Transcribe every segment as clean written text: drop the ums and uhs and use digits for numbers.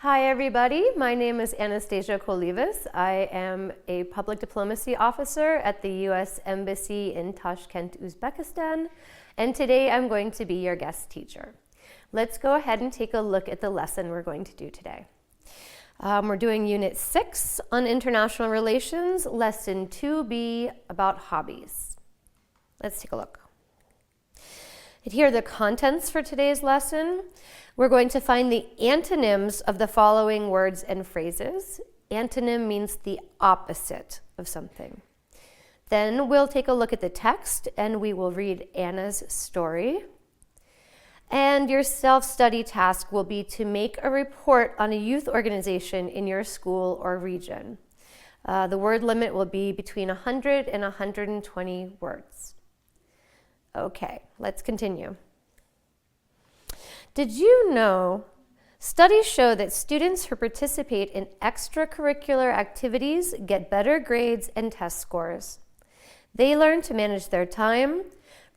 Hi everybody, my name is Anastasia Kolivas. I am a public diplomacy officer at the U.S. Embassy in Tashkent, Uzbekistan, and today I'm going to be your guest teacher. Let's go ahead and take a look at the lesson we're going to do today. We're doing Unit 6 on International Relations, Lesson 2B about hobbies. Let's take a look. And here are the contents for today's lesson. We're going to find the antonyms of the following words and phrases. Antonym means the opposite of something. Then we'll take a look at the text and we will read Anna's story. And your self-study task will be to make a report on a youth organization in your school or region. The word limit will be between 100 and 120 words. Okay, let's continue. Did you know studies show that students who participate in extracurricular activities get better grades and test scores? They learn to manage their time,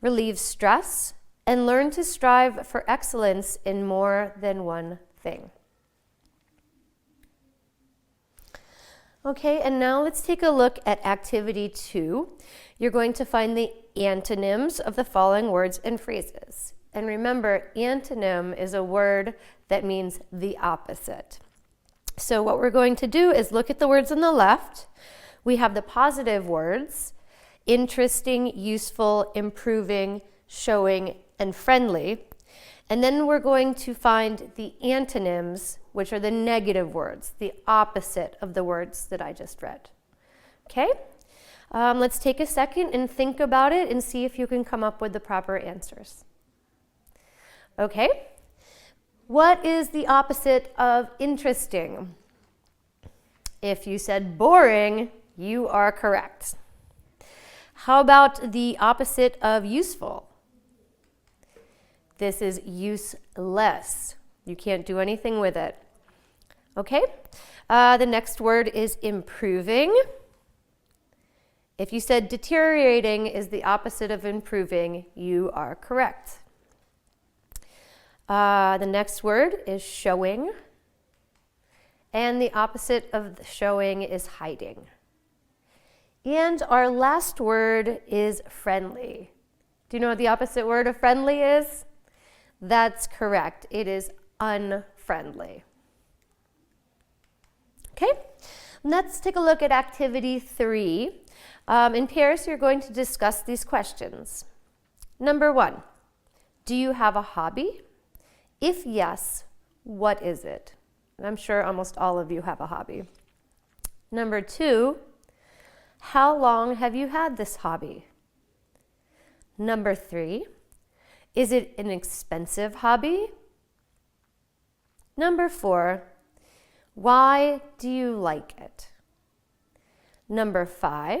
relieve stress, and learn to strive for excellence in more than one thing. Okay, and now let's take a look at Activity 2. You're going to find the antonyms of the following words and phrases. And remember, antonym is a word that means the opposite. So what we're going to do is look at the words on the left. We have the positive words, interesting, useful, improving, showing, and friendly. And then we're going to find the antonyms, which are the negative words, the opposite of the words that I just read. Okay? Let's take a second and think about it and see if you can come up with the proper answers. Okay, what is the opposite of interesting? If you said boring, you are correct. How about the opposite of useful? This is useless. You can't do anything with it. Okay, the next word is improving. If you said deteriorating is the opposite of improving, you are correct. The next word is showing, and the opposite of showing is hiding. And our last word is friendly. Do you know what the opposite word of friendly is? That's correct. It is unfriendly. Okay, let's take a look at Activity 3. In pairs, you're going to discuss these questions. Number 1, do you have a hobby? If yes, what is it? And I'm sure almost all of you have a hobby. Number 2, how long have you had this hobby? Number 3, is it an expensive hobby? Number 4, why do you like it? Number 5,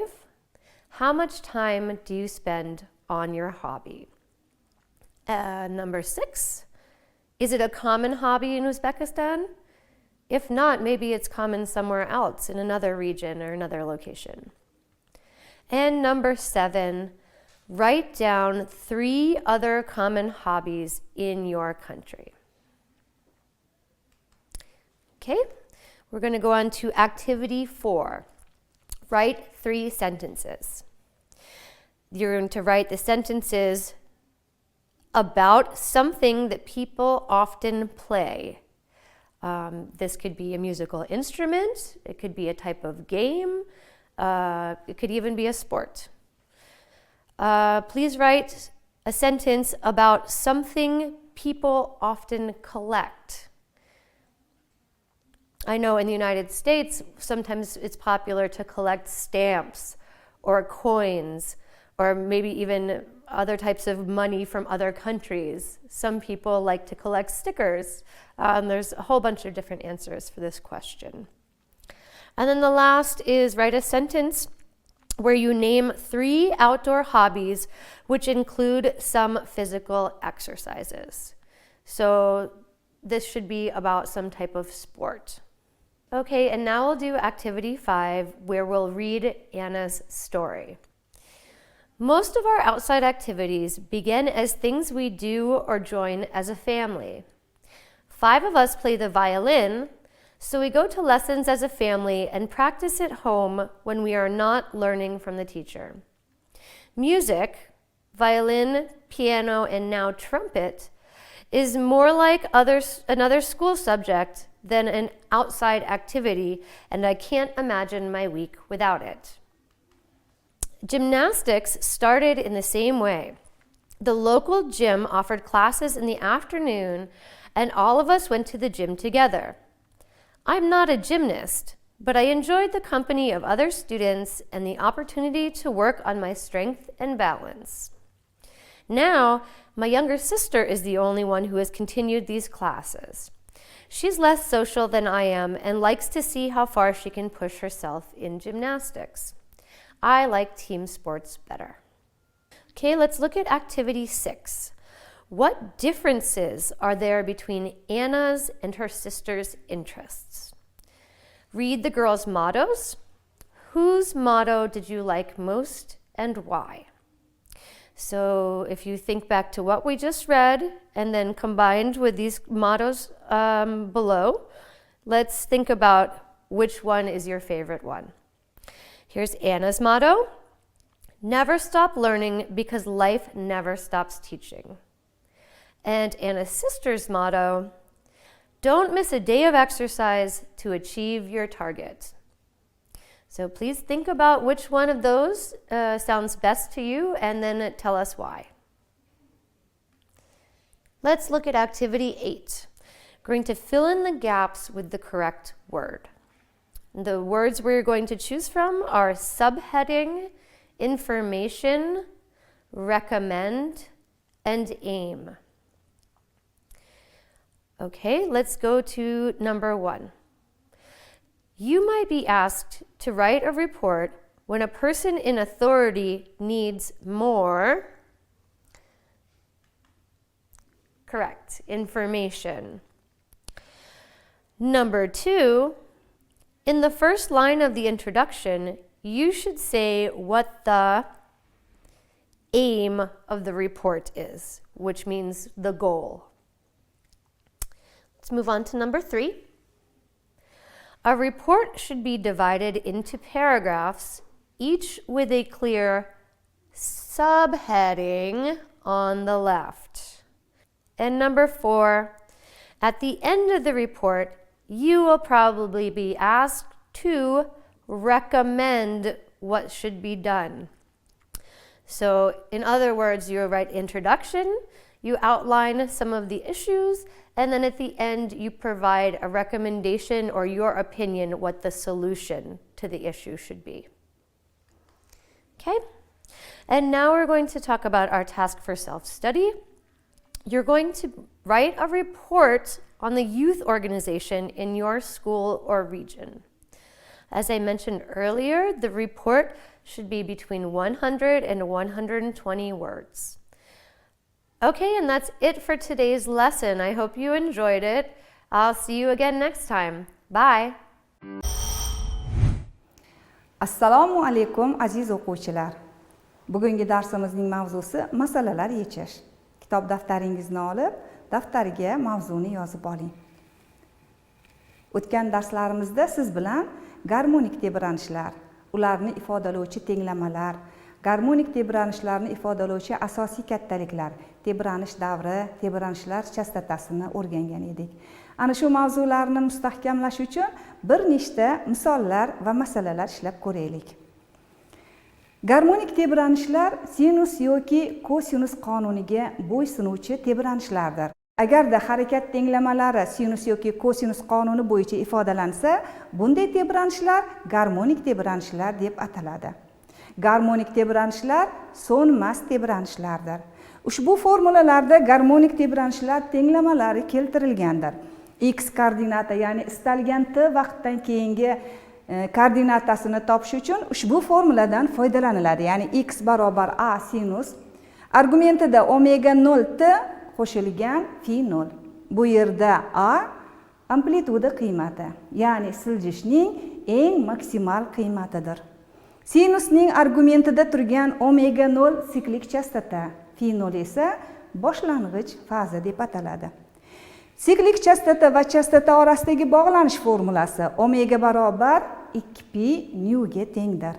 how much time do you spend on your hobby? Number 6, is it a common hobby in Uzbekistan? If not, maybe it's common somewhere else in another region or another location. And number 7, write down 3 other common hobbies in your country. Okay, we're going to go on to Activity 4. Write 3 sentences. You're going to write the sentences about something that people often play. This could be a musical instrument, it could be a type of game, it could even be a sport. Please write a sentence about something people often collect. I know in the United States, sometimes it's popular to collect stamps or coins or maybe even other types of money from other countries. Some people like to collect stickers. There's a whole bunch of different answers for this question. And then the last is write a sentence where you name 3 outdoor hobbies which include some physical exercises. So this should be about some type of sport. Okay, and now we'll do Activity 5 where we'll read Anna's story. Most of our outside activities begin as things we do or join as a family. 5 of us play the violin, So we go to lessons as a family and practice at home when we are not learning from the teacher. Music, violin, piano, and now trumpet, is more like another school subject than an outside activity, and I can't imagine my week without it. Gymnastics started in the same way. The local gym offered classes in the afternoon, and all of us went to the gym together. I'm not a gymnast, but I enjoyed the company of other students and the opportunity to work on my strength and balance. Now, my younger sister is the only one who has continued these classes. She's less social than I am and likes to see how far she can push herself in gymnastics. I like team sports better. Okay, let's look at activity 6. What differences are there between Anna's and her sister's interests? Read the girls' mottos. Whose motto did you like most and why? So if you think back to what we just read and then combined with these mottos below, let's think about which one is your favorite one. Here's Anna's motto: never stop learning because life never stops teaching. And Anna's sister's motto: don't miss a day of exercise to achieve your target. So please think about which one of those sounds best to you and then tell us why. Let's look at activity 8. We're going to fill in the gaps with the correct word. The words we're going to choose from are subheading, information, recommend, and aim. Okay, let's go to number 1. You might be asked to write a report when a person in authority needs more, correct, information. Number 2, in the first line of the introduction, you should say what the aim of the report is, which means the goal. Let's move on to number 3. A report should be divided into paragraphs, each with a clear subheading on the left. And number 4, at the end of the report, you will probably be asked to recommend what should be done. So in other words, you write introduction, you outline some of the issues, and then at the end, you provide a recommendation or your opinion what the solution to the issue should be. Okay? And now we're going to talk about our task for self-study. You're going to write a report on the youth organization in your school or region. As I mentioned earlier, the report should be between 100 and 120 words. Okay, and that's it for today's lesson. I hope you enjoyed it. I'll see you again next time. Bye. Assalomu alaykum aziz o'quvchilar. Bugungi darsimizning mavzusi masalalar yechish. Kitob daftaringizni olib, daftariga mavzuni yozib oling. O'tgan darslarimizda siz bilan garmonik tebranishlar, ularni ifodalovchi tenglamalar, garmonik tebranishlarni ifodalovchi asosiy kattaliklar, tebranish davri, tebranishlar chastotasini o'rgangan edik. Ana shu mavzularni mustahkamlash uchun bir nechta misollar va masalalar ishlab ko'raylik. Garmonik tebranishlar sinus yoki kosinus qonuniga bo'ysunuvchi tebranishlardir. Agarda harakat tenglamalari sinus yoki kosinus qonuni bo'yicha ifodalansa, bunday tebranishlar garmonik tebranishlar deb ataladi. Garmonik tebranishlar so'nmas tebranishlardir. Ushbu formulalarda garmonik tebranishlar tenglamalari keltirilgandir. X koordinata, ya'ni istalgan t vaqtdan keyingi koordinatasini topish uchun ushbu formuladan foydalaniladi. Ya'ni x barobar a sinus argumentida omega 0 t qo'shilgan phi 0. Bu yerda a amplituda qiymati, ya'ni siljishning eng maksimal qiymatidir. Sinusning argumentida turgan omega 0 siklik chastota, phi 0 esa boshlang'ich faza deb ataladi. Siklik chastota va chastota orasidagi bog'lanish formulasi omega barobar 2pi nyuga tengdir.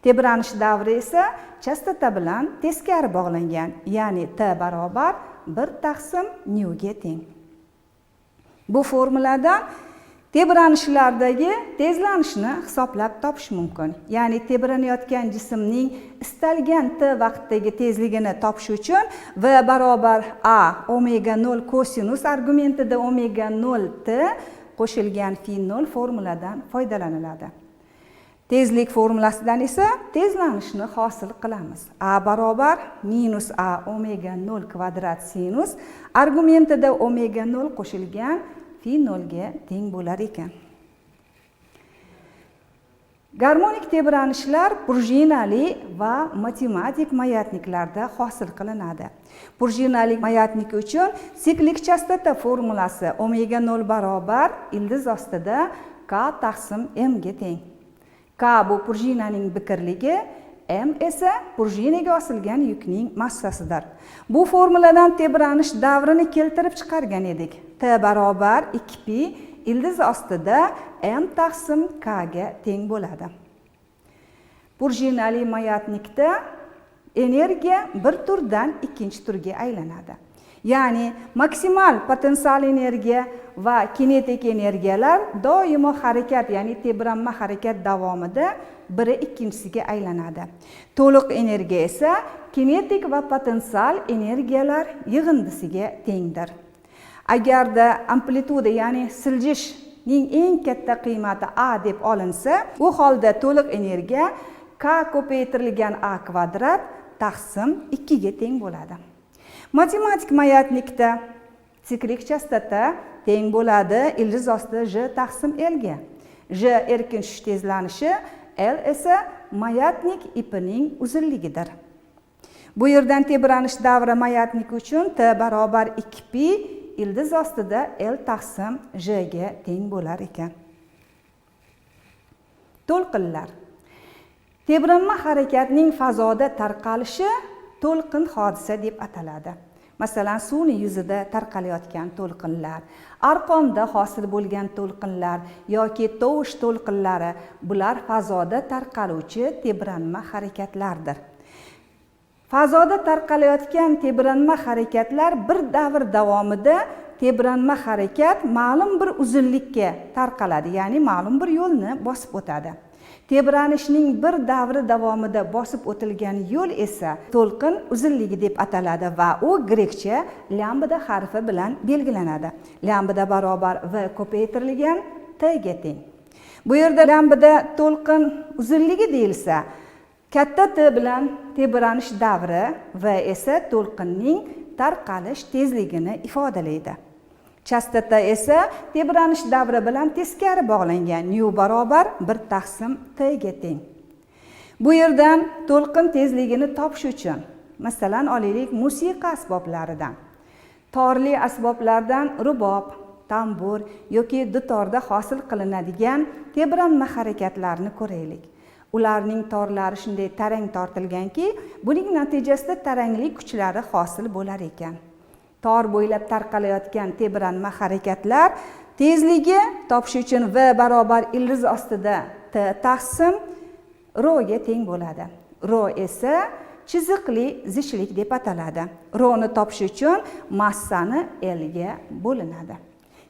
Tebranish davri esa chastota bilan teskari bog'langan, ya'ni T barobar 1 taqsim nyuga teng. Bu formuladan tebranishlardagi tezlanishni hisoblab topish mumkin. Ya'ni tebranayotgan jismning istalgan T vaqtdagi tezligini topish uchun V barobar A omega 0 kosinus argumentida omega 0 T qo'shilgan phi 0 formuladan foydalaniladi. Tezlik formulasidan esa tezlanishni hosil qilamiz. A barobar minus A omega 0 kvadrat sinus argumentida omega 0 qo'shilgan phi 0 ga teng bo'lar ekan. Garmonik tebranishlar prujinali va matematik mayatniklarda hosil qilinadi. Prujinali mayatnik uchun siklik chastota formulasi omega 0 barobar ildiz ostida K taqsim M ga teng. K bu prujinaning biqirligi, M esa prujinaga osilgan yukning massasidir. Bu formuladan tebranish davrini keltirib chiqargan edik. T barobar 2pi ildiz ostida M taqsim K ga teng bo'ladi. Prujinali mayatnikda energiya bir turdan ikkinchi turga aylanadi. Ya'ni maksimal potensial energiya va kinetik energiyalar doimo harakat, ya'ni tebranma harakat davomida biri ikkinchisiga aylanadi. To'liq energiya esa kinetik va potensial energiyalar yig'indisiga tengdir. Agarda amplituda, ya'ni siljishning eng katta qiymati A deb olinsa, u holda to'liq energiya K ko'paytirilgan A kvadrat taqsim 2 ga teng bo'ladi. Matematik mayatnikda siklik chastota teng bo'ladi ildiz ostida J taqsim L ga. J erkin tushish tezlanishi, L esa mayatnik ipining uzunligidir. Bu yerdan tebranish davri mayatnik uchun T barobar 2pi ildiz ostida L taqsim J ga teng bo'lar ekan. To'lqinlar. Tebranma harakatning fazoda tarqalishi to'lqin hodisa deb ataladi. Masalan, suvning yuzida tarqalayotgan to'lqinlar, arqonda hosil bo'lgan to'lqinlar yoki tovush to'lqinlari, bular fazoda tarqaluvchi tebranma harakatlardir. Fazoda tarqalayotgan tebranma harakatlar bir davr davomida tebranma harakat ma'lum bir uzunlikka tarqaladi, ya'ni ma'lum bir yo'lni bosib o'tadi. Tebranishning bir davri davomida bosib o'tilgan yo'l esa to'lqin uzunligi deb ataladi va u grekcha lambda harfi bilan belgilanadi. Lambda barobar V ko'paytirilgan T ga teng. Bu yerda lambda to'lqin uzunligi deyilsa, katta T bilan tebranish davri, V esa to'lqinning tarqalish tezligini ifodalaydi. Chastota esa tebranish davri bilan teskari bog'langan, nu barobar 1 taqsim T ga teng. Bu yerdan to'lqin tezligini topish uchun, masalan, olaylik musiqa asboblaridan, torli asboblardan rubob, tambur yoki dutorda hosil qilinadigan tebranma harakatlarni ko'raylik. Ularning torlari shunday tarang tortilganki, buning natijasida taranglik kuchlari hosil bo'lar ekan. Tor bo'ylab tarqalayotgan tebranma harakatlar tezligi topish uchun V barobar ildiz ostida T taqsim Rho ga teng bo'ladi. Rho esa chiziqli zichlik deb ataladi. Rho ni topish uchun massani L ga bo'linadi.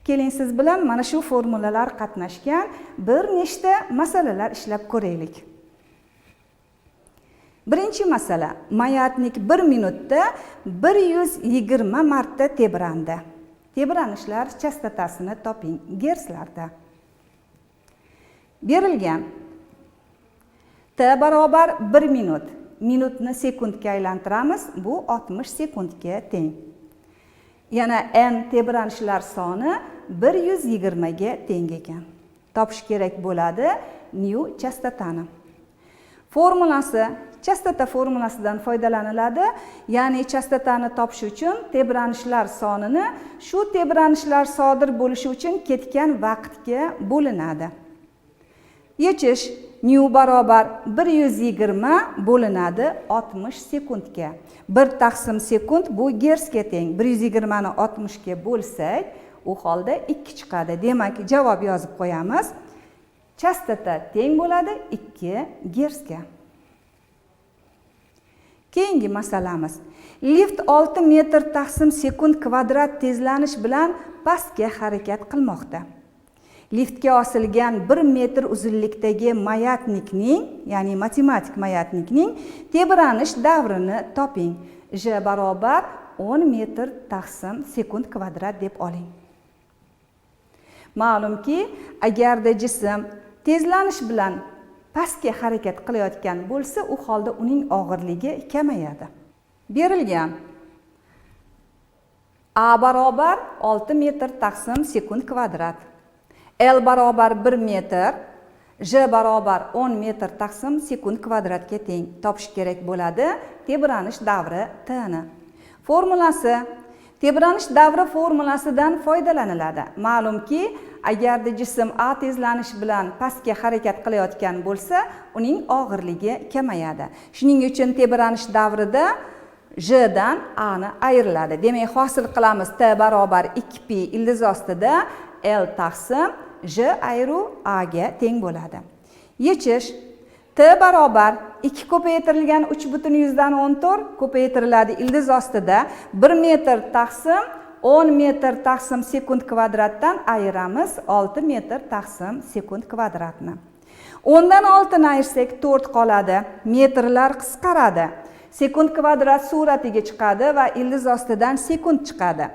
Keling siz bilan mana shu formulalar qatnashgan bir nechta masalalar ishlab ko'raylik. Birinchi masala, mayatnik 1 minutda 120 marta tebrandi. Tebranishlar chastotasini toping gerslarda. Berilgan T barobar 1 minut. Minutni sekundga aylantiramiz, bu 60 sekundga teng. Yana N tebranishlar soni 120 ga teng ekan. Topish kerak bo'ladi nu chastotani. Formulasi chastota formulasidan foydalaniladi, ya'ni chastotani topish uchun tebranishlar sonini shu tebranishlar sodir bo'lishi uchun ketgan vaqtga bo'linadi. Yechish nu barobar 120 bo'linadi 60 sekundga. 1 taqsim sekund bu gersga teng. 120 ni 60 ga bo'lsak, U holda 2 chiqadi. Demak, javob yozib qo'yamiz. Chastota teng bo'ladi 2 gersga. Keyingi masalamiz. Lift 6 metr taqsim sekund kvadrat tezlanish bilan pastga harakat qilmoqda. Liftga osilgan 1 metr uzunlikdagi mayatnikning, ya'ni matematik mayatnikning tebranish davrini toping. J barobar 10 metr taqsim sekund kvadrat deb oling. Ma'lumki, agarda jism tezlanish bilan pastga harakat qilayotgan bo'lsa, u holda uning og'irligi kamayadi. Berilgan A barobar 6 metr taqsim sekund kvadrat, L barobar 1 metr, J barobar 10 metr taqsim sekund kvadratga teng. Topish kerak bo'ladi tebranish davri T ni. Formulasi tebranish davri formulasidan foydalaniladi. Ma'lumki, agarda jism A tezlanish bilan pastga harakat qilayotgan bo'lsa, uning og'irligi kamayadi. Shuning uchun tebranish davrida J dan A ni ayriladi. Demak, hosil qilamiz T barobar 2pi ildiz ostida L taqsim J ayru A ga teng bo'ladi. Yechish T barobar 2 ko'paytirilgan 3,14 ko'paytiriladi ildiz ostida 1 metr taqsim 10 metr taqsim sekund kvadratdan ayiramiz 6 metr taqsim sekund kvadratni. 10 dan 6 ni ayirsak 4 qoladi. Metrlar qisqaradi. Sekund kvadrat suratiga chiqadi va ildiz ostidan sekund chiqadi.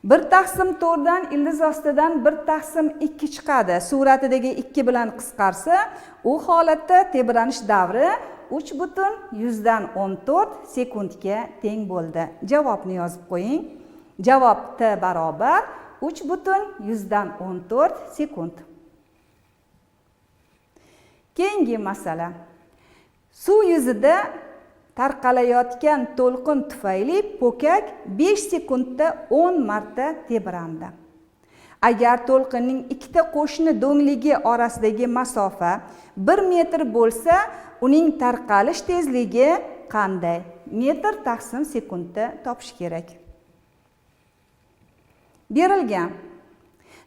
1 taqsim 4 dan ildiz ostidan 1 taqsim 2 chiqadi. Suratidagi 2 bilan qisqarsa, u holatda tebranish davri 3,14 sekundga teng bo'ldi. Javobni yozib qo'ying. Javob T barobar 3,14 sekund. Keyingi masala. Suv yuzida tarqalayotgan to'lqin tufayli po'kak 5 sekundda 10 marta tebrandi. Agar to'lqinning ikkita qo'shni do'ngligi orasidagi masofa 1 metr bo'lsa, uning tarqalish tezligi qanday? Metr taqsim sekundda topish kerak. Berilgan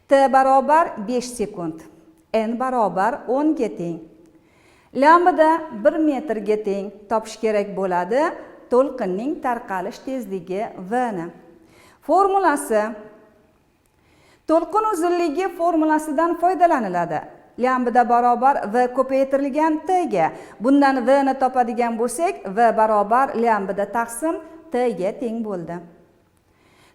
T barobar 5 sekund, N barobar 10 ga teng. Lambda 1 metrga teng. Topish kerak bo'ladi to'lqinning tarqalish tezligi V ni. Formulasi to'lqin uzunligi formulasidan foydalaniladi. Lambda barobar V ko'paytirilgan T ga. Bundan V ni topadigan bo'lsak, V barobar lambda taqsim T ga teng bo'ldi.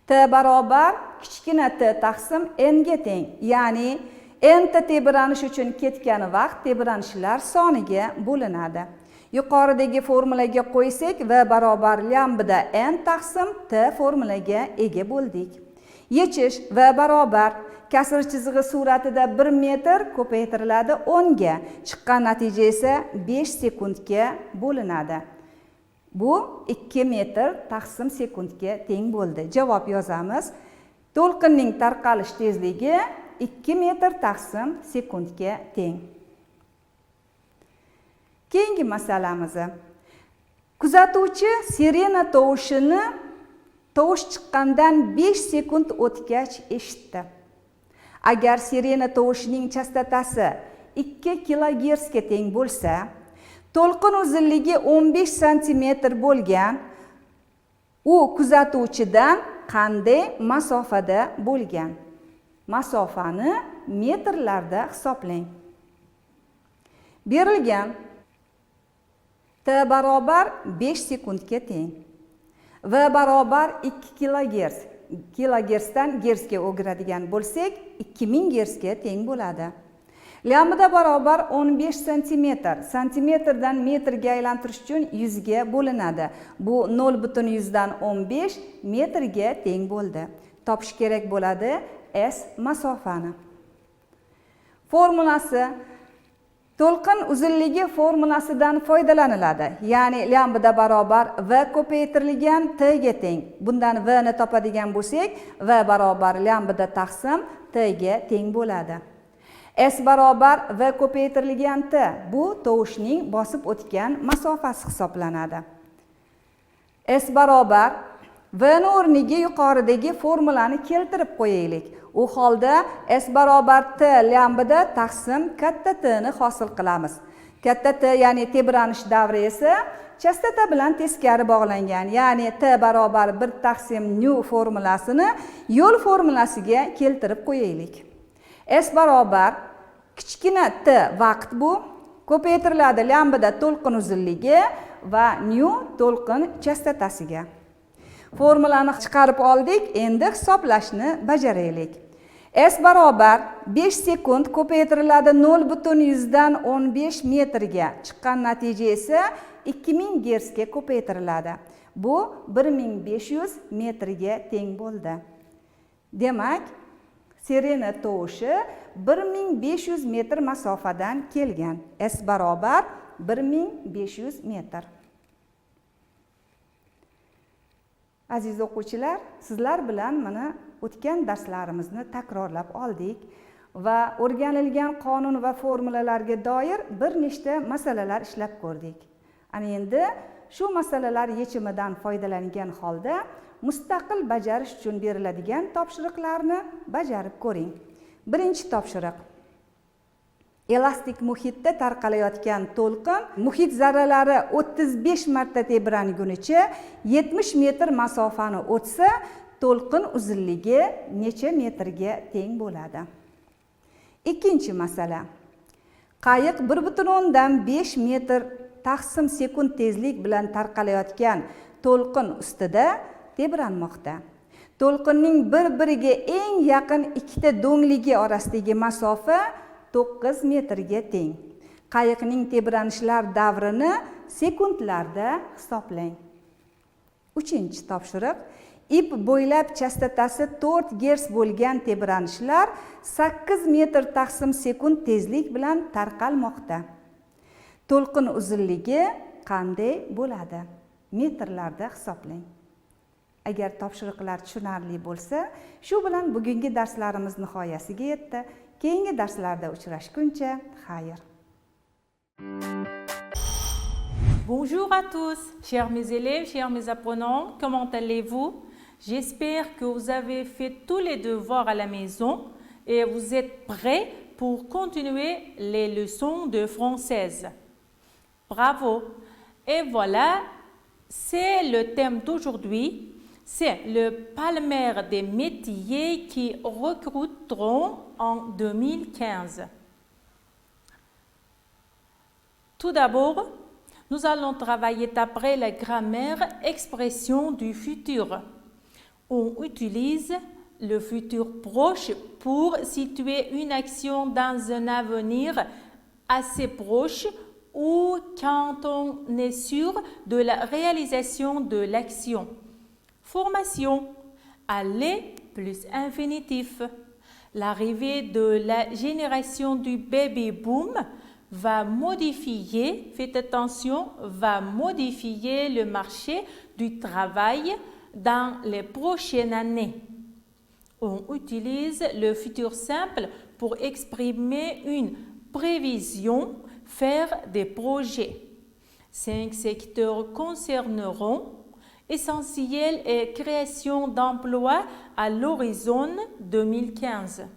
T barobar kichkina t taqsim N ga teng. Ya'ni N ta tebranish uchun ketgan vaqt tebranishlar soniga bo'linadi. Yuqoridagi formulaga qo'ysak, V barobar lambda N taqsim T formulaga ega bo'ldik. Yechish V barobar kasr chizig'i suratida 1 metr ko'paytiriladi 10 ga. Chiqqan natija esa 5 sekundga bo'linadi. Bu 2 metr taqsim sekundga teng bo'ldi. Javob yozamiz. To'lqinning tarqalish tezligi 2 metr taqsim sekundga teng. Keyingi masalamiz. Kuzatuvchi sirena tovushini tovush chiqqandan 5 sekund o'tgach eshitdi. Agar sirena tovushining chastotasi 2 kHz ga teng bo'lsa, to'lqin uzunligi 15 sm bo'lgan, u kuzatuvchidan qanday masofada bo'lgan? Masofani metrlarda hisoblang. Berilgan T barobar 5 sekundga teng. V barobar 2 kHz. Kilogersdan gersga o'giradigan bo'lsak, 2000 gersga teng bo'ladi. Lambda barobar 15 cm. Santimetrdan metrga aylantirish uchun 100 ga bo'linadi. Bu 0,115 metrga teng bo'ldi. Topish kerak bo'ladi S masofani. Formulasi to'lqin uzunligi formulasidan foydalaniladi. Ya'ni lambda barobar V ko'paytirilgan T ga teng. Bundan V ni topadigan bo'lsak, V barobar lambda taqsim T ga teng bo'ladi. S barobar V ko'paytirilgan T. Bu tovushning bosib o'tgan masofasi hisoblanadi. S barobar V ni o'rniga yuqoridagi formulani keltirib qo'yaylik. U holda S barobar T lambda taqsim katta T ni hosil qilamiz. Katta T ya'ni tebranish davri esa chastota bilan teskari bog'langan. Ya'ni T barobar 1 taqsim nu formulasini yo'l formulasiga keltirib qo'yaylik. S barobar kichkina T vaqt bu ko'paytiriladi lambda to'lqin uzunligi va nu to'lqin chastotasiga. Formulani chiqarib oldik, endi hisoblashni bajaraylik. S barobar 5 sekund ko'paytiriladi 0,115 metrga. Chiqqan natija esa 2000 Hzga ko'paytiriladi. Bu 1500 metrga teng bo'ldi. Demak, sirena tovushi 1500 metr masofadan kelgan. S barobar 1500 metr. Aziz o'quvchilar, sizlar bilan mana o'tgan darslarimizni takrorlab oldik va o'rganilgan qonun va formulalarga doir bir nechta masalalar ishlab ko'rdik. Ana endi shu masalalar yechimidan foydalangan holda mustaqil bajarish uchun beriladigan topshiriqlarni bajarib ko'ring. Birinchi topshiriq. Elastik muhitda tarqalayotgan to'lqin muhit zarralari 35 marta tebranigunicha 70 metr masofani o'tsa, to'lqin uzunligi necha metrga teng bo'ladi? Ikkinchi masala. Qayiq 1,5 metr taqsim sekund tezlik bilan tarqalayotgan to'lqin ustida tebranmoqda. To'lqinning bir-biriga eng yaqin ikkita do'ngligi orasidagi masofa 9 metrga teng. Qayiqning tebranishlar davrini sekundlarda hisoblang. Uchinchi topshiriq. Ip bo'ylab chastotasi 4 Hz bo'lgan tebranishlar 8 metr taqsim sekund tezlik bilan tarqalmoqda. To'lqin uzunligi qanday bo'ladi? Metrlarda hisoblang. Agar topshiriqlar tushunarli bo'lsa, shu bilan bugungi darslarimiz nihoyasiga yetdi. Keyingi darslarda uchrashguncha xayr. Bonjour à tous, chers mes élèves, chers mes apprenants, comment allez-vous? J'espère que vous avez fait tous les devoirs à la maison et vous êtes prêts pour continuer les leçons de française. Bravo! Et voilà, c'est le thème d'aujourd'hui. C'est le palmarès des métiers qui recruteront en 2015. Tout d'abord, nous allons travailler d'après la grammaire expression du futur. On utilise le futur proche pour situer une action dans un avenir assez proche ou quand on est sûr de la réalisation de l'action. Formation, aller plus infinitif. L'arrivée de la génération du baby boom va modifier, faites attention, va modifier le marché du travail dans les prochaines années. On utilise le futur simple pour exprimer une prévision, faire des projets. 5 secteurs concerneront essentiel et création d'emplois à l'horizon 2015.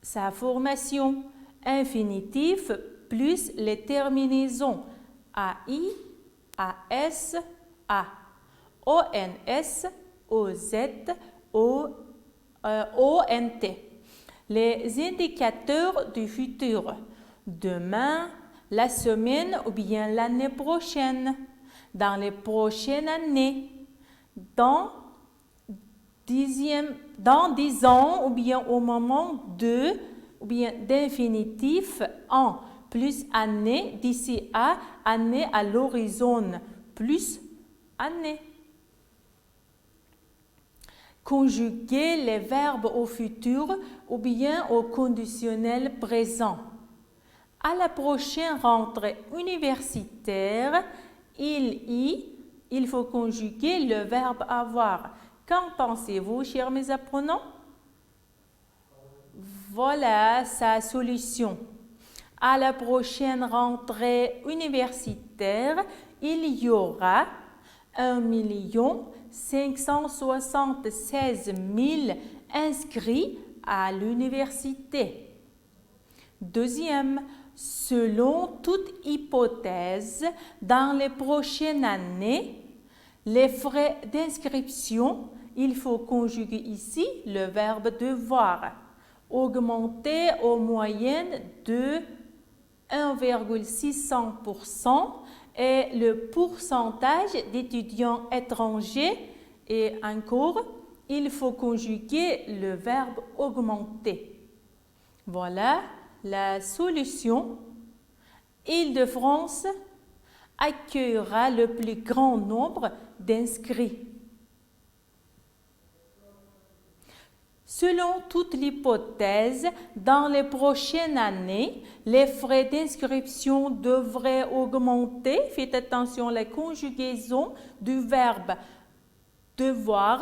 Sa formation, infinitif plus les terminaisons AI, AS, A, ONS, OZ, ONT. Les indicateurs du futur, demain, la semaine ou bien l'année prochaine. Dans les prochaines années, dans 10 ans ou bien au moment de ou bien d'infinitif en plus année d'ici à année à l'horizon plus année. Conjuguer les verbes au futur ou bien au conditionnel présent. À la prochaine rentrée universitaire, il faut conjuguer le verbe avoir. Qu'en pensez-vous, chers mes apprenants? Voilà sa solution. À la prochaine rentrée universitaire, il y aura 1 576 000 inscrits à l'université. Deuxième, selon toute hypothèse, dans les prochaines années, les frais d'inscription, il faut conjuguer ici le verbe devoir, augmenter en moyenne de 1,600% et le pourcentage d'étudiants étrangers et encore, il faut conjuguer le verbe augmenter. Voilà la solution. Île-de-France accueillera le plus grand nombre d'inscrits. Selon toute l'hypothèse, dans les prochaines années, les frais d'inscription devraient augmenter. Faites attention à la conjugaison du verbe devoir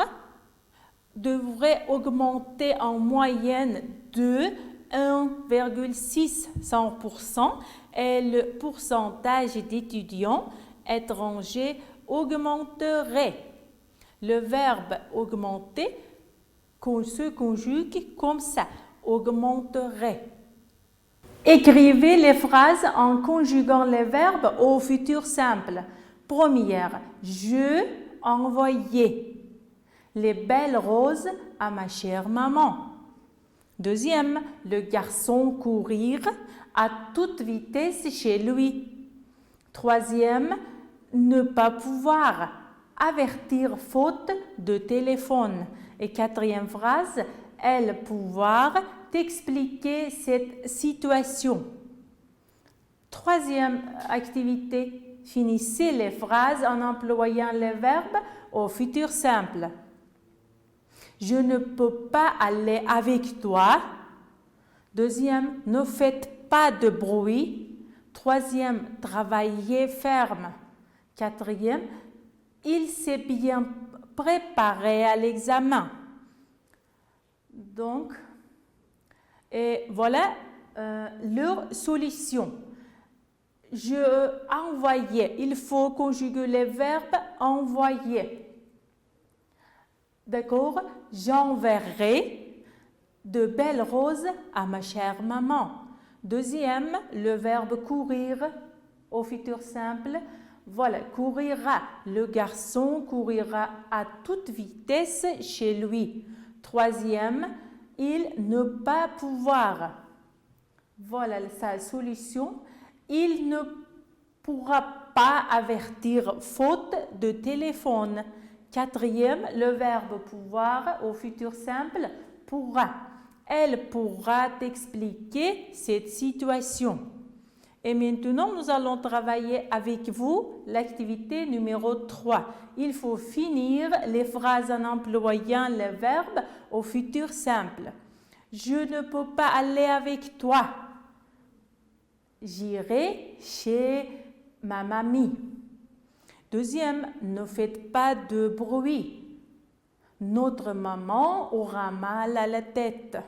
devrait augmenter en moyenne de 1,600% et le pourcentage d'étudiants étrangers augmenterait. Le verbe augmenter se conjugue comme ça, augmenterait. Écrivez les phrases en conjuguant les verbes au futur simple. Première, je envoyais les belles roses à ma chère maman. Deuxième, le garçon courir à toute vitesse chez lui. Troisième, ne pas pouvoir, avertir faute de téléphone. Et quatrième phrase, elle pouvoir t'expliquer cette situation. Troisième activité, finissez les phrases en employant les verbes au futur simple. Je ne peux pas aller avec toi. Deuxième, ne faites pas de bruit. Troisième, travaillez ferme. Quatrième, il s'est bien préparé à l'examen. Donc, et voilà leur solution. Je envoyais, il faut conjuguer les verbes envoyer. D'accord? J'enverrai de belles roses à ma chère maman. Deuxième, le verbe courir au futur simple. Voilà, courira. Le garçon courira à toute vitesse chez lui. Troisième, il ne pas pouvoir. Voilà sa solution. Il ne pourra pas avertir faute de téléphone. Quatrième, le verbe pouvoir au futur simple, pourra. Elle pourra t'expliquer cette situation. Et maintenant, nous allons travailler avec vous l'activité numéro 3. Il faut finir les phrases en employant les verbes au futur simple. Je ne peux pas aller avec toi. J'irai chez ma mamie. Deuxième, ne faites pas de bruit. Notre maman aura mal à la tête.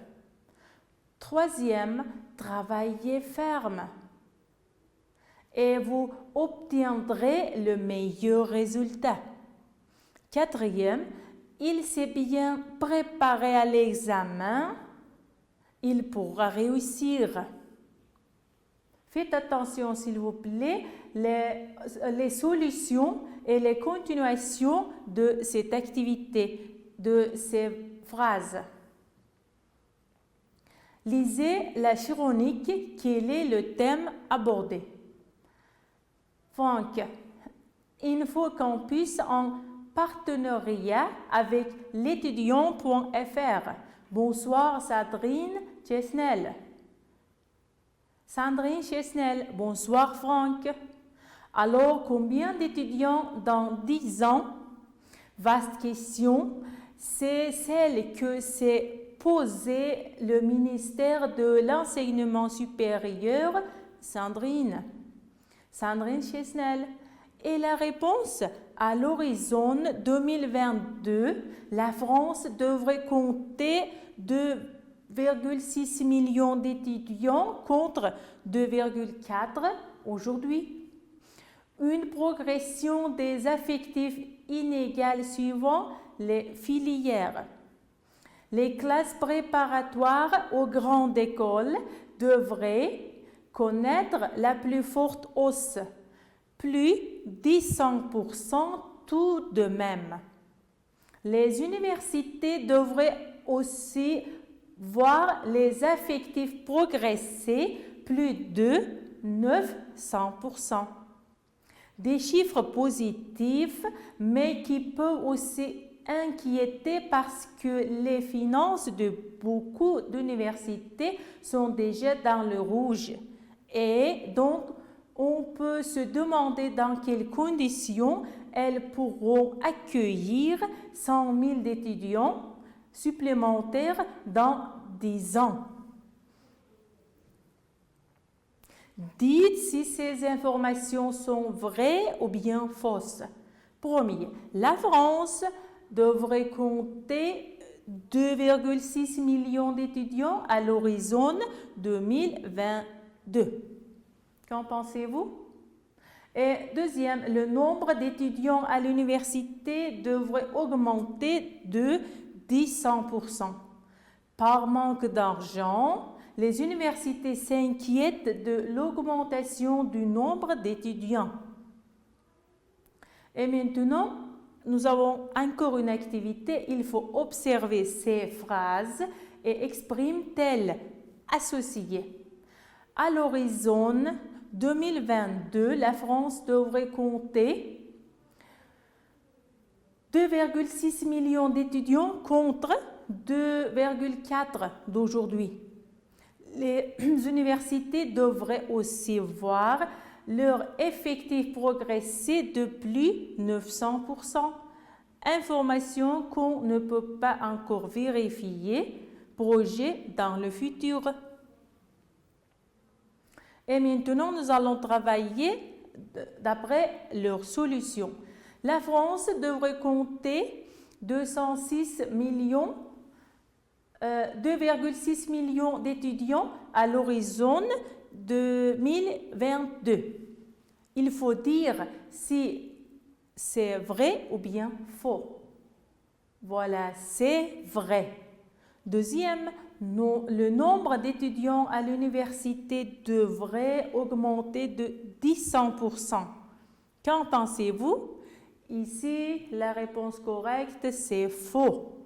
Troisième, travaillez ferme. Et vous obtiendrez le meilleur résultat. Quatrième, il s'est bien préparé à l'examen. Il pourra réussir. Faites attention, s'il vous plaît, les solutions et les continuations de cette activité, de ces phrases. Lisez la chironique, quel est le thème abordé. Franck, Info Campus en partenariat avec l'étudiant.fr. Bonsoir Sandrine Chesnel. Sandrine Chesnel, bonsoir Franck. Alors, combien d'étudiants dans 10 ans? Vaste question. C'est celle que s'est posée le ministère de l'Enseignement supérieur, Sandrine Chesnel. Et la réponse, à l'horizon 2022, la France devrait compter 2,6 millions d'étudiants contre 2,4 aujourd'hui. Une progression des effectifs inégale suivant les filières. Les classes préparatoires aux grandes écoles devraient connaître la plus forte hausse, plus 10% tout de même. Les universités devraient aussi voir les effectifs progresser plus de 900%. Des chiffres positifs, mais qui peuvent aussi inquiéter parce que les finances de beaucoup d'universités sont déjà dans le rouge. Et donc, on peut se demander dans quelles conditions elles pourront accueillir 100 000 étudiants supplémentaires dans 10 ans. Dites si ces informations sont vraies ou bien fausses. Premier, la France devrait compter 2,6 millions d'étudiants à l'horizon 2022. Qu'en pensez-vous? Et deuxième, le nombre d'étudiants à l'université devrait augmenter de 100%. Par manque d'argent, les universités s'inquiètent de l'augmentation du nombre d'étudiants. Et maintenant, nous avons encore une activité. Il faut observer ces phrases et exprimer-t-elles associées. À l'horizon 2022, la France devrait compter 2,6 millions d'étudiants contre 2,4 d'aujourd'hui. Les universités devraient aussi voir leur effectif progresser de plus 900%. Information qu'on ne peut pas encore vérifier, projet dans le futur. Et maintenant, nous allons travailler d'après leurs solutions. La France devrait compter 2,6 millions d'étudiants à l'horizon 2022. Il faut dire si c'est vrai ou bien faux. Voilà, c'est vrai. Deuxième, le nombre d'étudiants à l'université devrait augmenter de 100%. Qu'en pensez-vous? Ici, la réponse correcte, c'est faux.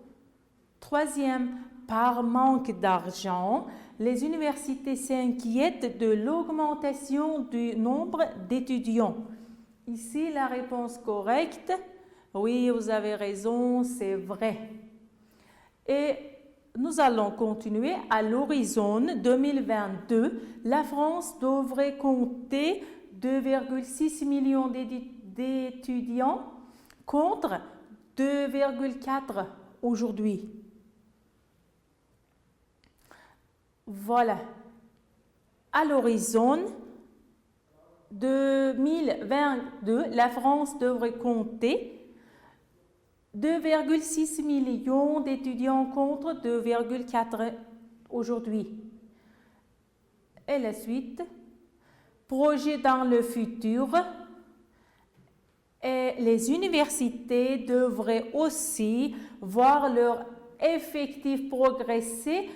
Troisième, par manque d'argent, les universités s'inquiètent de l'augmentation du nombre d'étudiants. Ici, la réponse correcte, oui, vous avez raison, c'est vrai. Et nous allons continuer. À l'horizon 2022, la France devrait compter 2,6 millions d'étudiants contre 2,4 aujourd'hui. Voilà. À l'horizon 2022, la France devrait compter 2,6 millions d'étudiants contre 2,4 aujourd'hui. Et la suite, projet dans le futur. Et les universités devraient aussi voir leur effectif progresser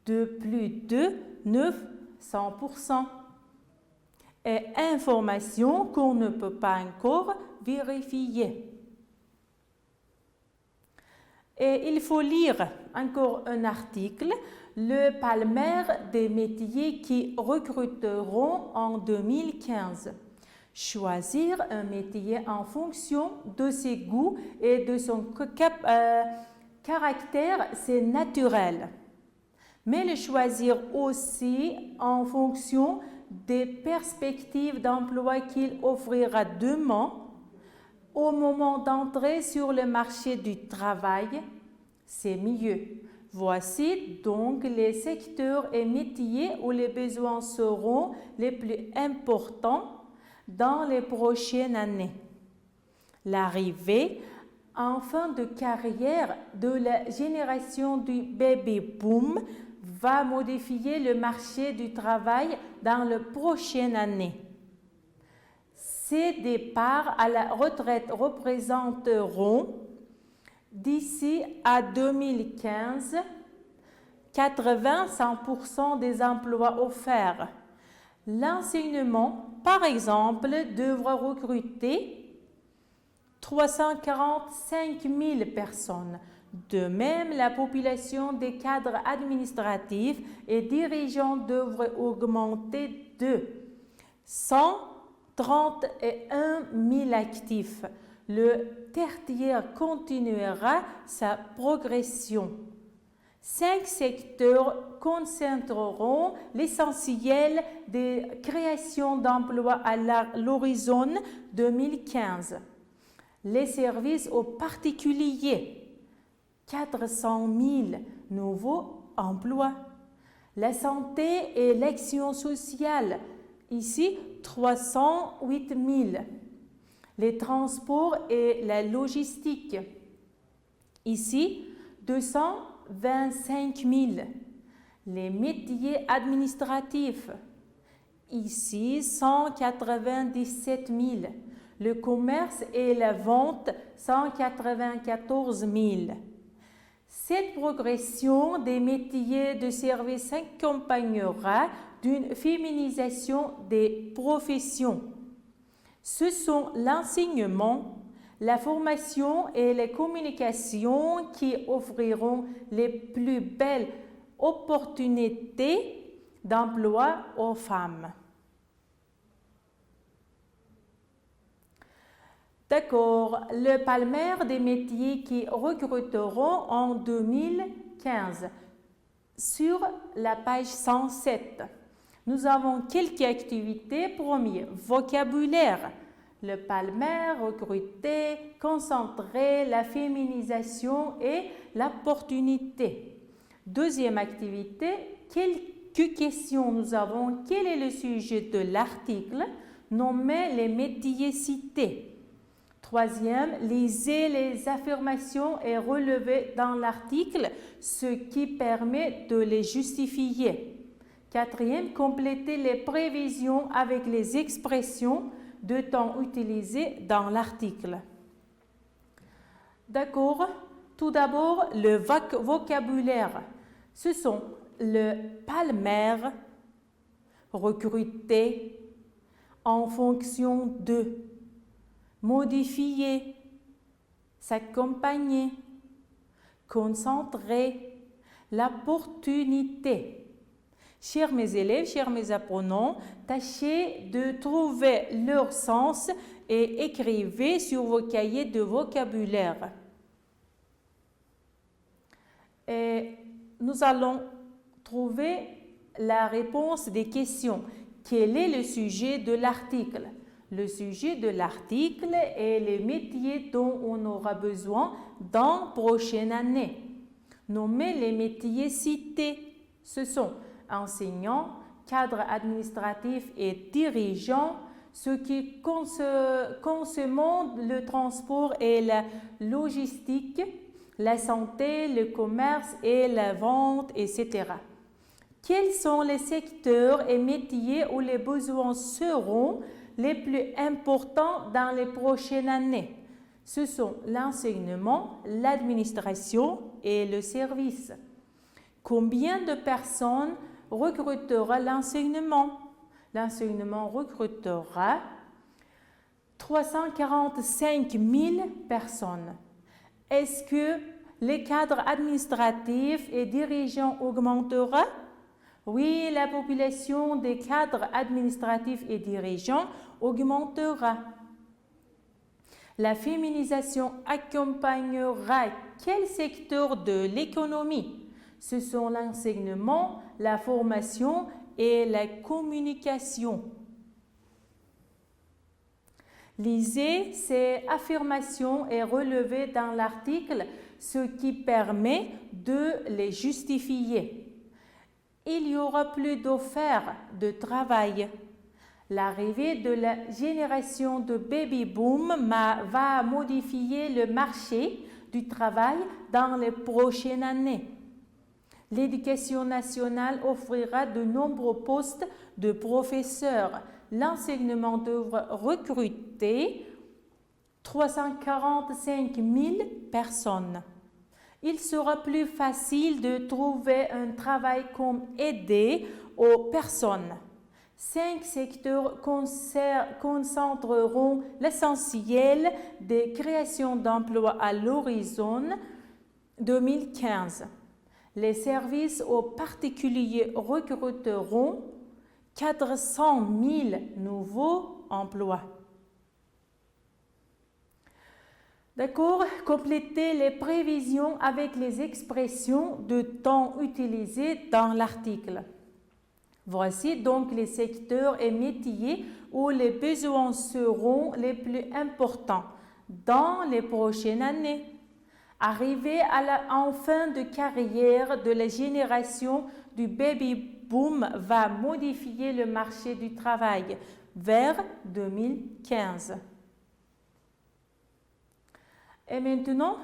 de plus de 900%. Et information qu'on ne peut pas encore vérifier. Et il faut lire encore un article, le palmarès des métiers qui recruteront en 2015. Choisir un métier en fonction de ses goûts et de son caractère, c'est naturel. Mais le choisir aussi en fonction des perspectives d'emploi qu'il offrira demain, au moment d'entrer sur le marché du travail, c'est mieux. Voici donc les secteurs et métiers où les besoins seront les plus importants dans les prochaines années. L'arrivée en fin de carrière de la génération du baby boom va modifier le marché du travail dans les prochaines années. ces départs à la retraite représenteront d'ici à 2015 85% des emplois offerts. L'enseignement, par exemple, devra recruter 345 000 personnes. De même, la population des cadres administratifs et dirigeants devrait augmenter de 131 000 actifs. Le tertiaire continuera sa progression. 5 secteurs concentreront l'essentiel des créations d'emplois à l'horizon 2015. Les services aux particuliers, 400 000 nouveaux emplois. La santé et l'action sociale, ici 308 000. Les transports et la logistique, ici 225 000. Les métiers administratifs, ici 197 000. Le commerce et la vente, 194 000. Cette progression des métiers de service s'accompagnera d'une féminisation des professions. Ce sont l'enseignement, la formation et les communications qui offriront les plus belles opportunités d'emploi aux femmes. D'accord, le palmarès des métiers qui recruteront en 2015. Sur la page 107, nous avons quelques activités. Premier, vocabulaire. Le palmarès, recruter, concentrer, la féminisation et l'opportunité. Deuxième activité, quelques questions nous avons. Quel est le sujet de l'article? Nommez les métiers cités. Troisième, lisez les affirmations et relevez dans l'article, ce qui permet de les justifier. Quatrième, complétez les prévisions avec les expressions de temps utilisées dans l'article. D'accord? Tout d'abord, le vocabulaire. Ce sont le palmarès, recruter, en fonction de, modifier, s'accompagner, concentrer, l'opportunité. Chers mes élèves, chers mes apprenants, tâchez de trouver leur sens et écrivez sur vos cahiers de vocabulaire. Et nous allons trouver la réponse des questions. Quel est le sujet de l'article? Le sujet de l'article est les métiers dont on aura besoin dans la prochaine année. Nommez les métiers cités. Ce sont enseignants, cadres administratifs et dirigeants, ceux qui consomment le transport et la logistique, la santé, le commerce et la vente, etc. Quels sont les secteurs et métiers où les besoins seront les plus importants dans les prochaines années? Ce sont l'enseignement, l'administration et le service. Combien de personnes recrutera l'enseignement? L'enseignement recrutera 345 000 personnes. Est-ce que les cadres administratifs et dirigeants augmentera? Oui, la population des cadres administratifs et dirigeants augmentera. La féminisation accompagnera quel secteur de l'économie? Ce sont l'enseignement, la formation et la communication. Lisez ces affirmations et relevez dans l'article ce qui permet de les justifier. Il y aura plus d'offres de travail. L'arrivée de la génération de baby-boom va modifier le marché du travail dans les prochaines années. L'éducation nationale offrira de nombreux postes de professeurs. l'enseignement devrait recruter 345 000 personnes. Il sera plus facile de trouver un travail comme aider aux personnes. 5 secteurs concentreront l'essentiel des créations d'emplois à l'horizon 2015. Les services aux particuliers recruteront 400 000 nouveaux emplois. D'accord, complétez les prévisions avec les expressions de temps utilisées dans l'article. Voici donc les secteurs et métiers où les besoins seront les plus importants dans les prochaines années. Arrivé en fin de carrière de la génération du baby boom va modifier le marché du travail vers 2015. Et maintenant,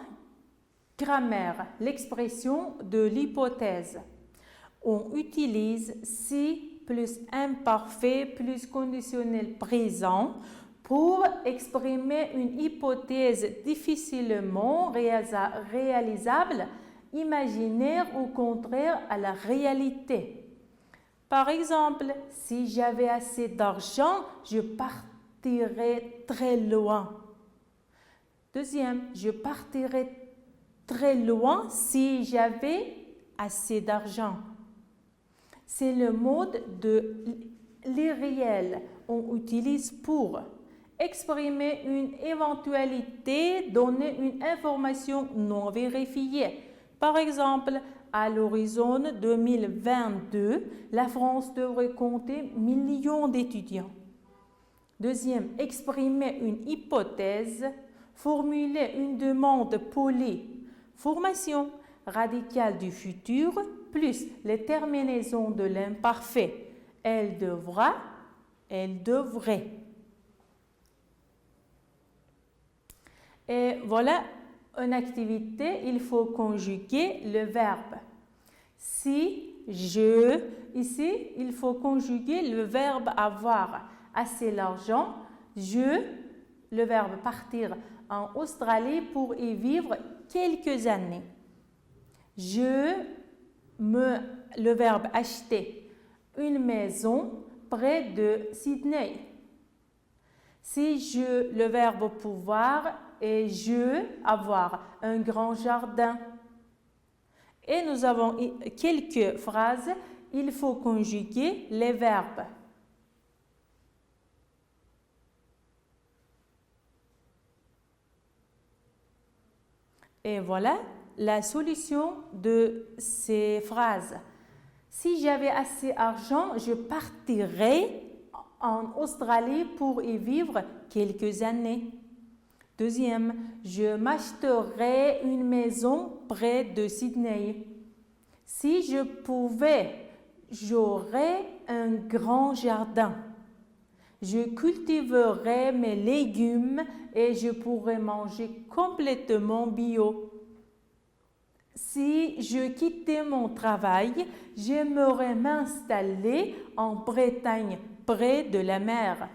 grammaire, l'expression de l'hypothèse. On utilise si plus imparfait plus conditionnel présent pour exprimer une hypothèse difficilement réalisable, imaginaire ou contraire à la réalité. Par exemple, si j'avais assez d'argent, je partirais très loin. Deuxième, je partirais très loin si j'avais assez d'argent. C'est le mode de l'irréel. On utilise pour exprimer une éventualité, donner une information non vérifiée. Par exemple, à l'horizon 2022, la France devrait compter millions d'étudiants. Deuxième, exprimer une hypothèse, formuler une demande polie. Formation radicale du futur plus les terminaisons de l'imparfait. Elle devra, elle devrait. Et voilà une activité, il faut conjuguer le verbe. Si, je, ici, il faut conjuguer le verbe avoir. Assez l'argent, je, le verbe partir en Australie pour y vivre quelques années. Le verbe acheter une maison près de Sydney. Si le verbe pouvoir et avoir un grand jardin. Et nous avons quelques phrases, il faut conjuguer les verbes. Et voilà la solution de ces phrases. Si j'avais assez d'argent, je partirais en Australie pour y vivre quelques années. Deuxième, je m'achèterais une maison près de Sydney. Si je pouvais, j'aurais un grand jardin. Je cultiverais mes légumes et je pourrais manger complètement bio. Si je quittais mon travail, j'aimerais m'installer en Bretagne, près de la mer.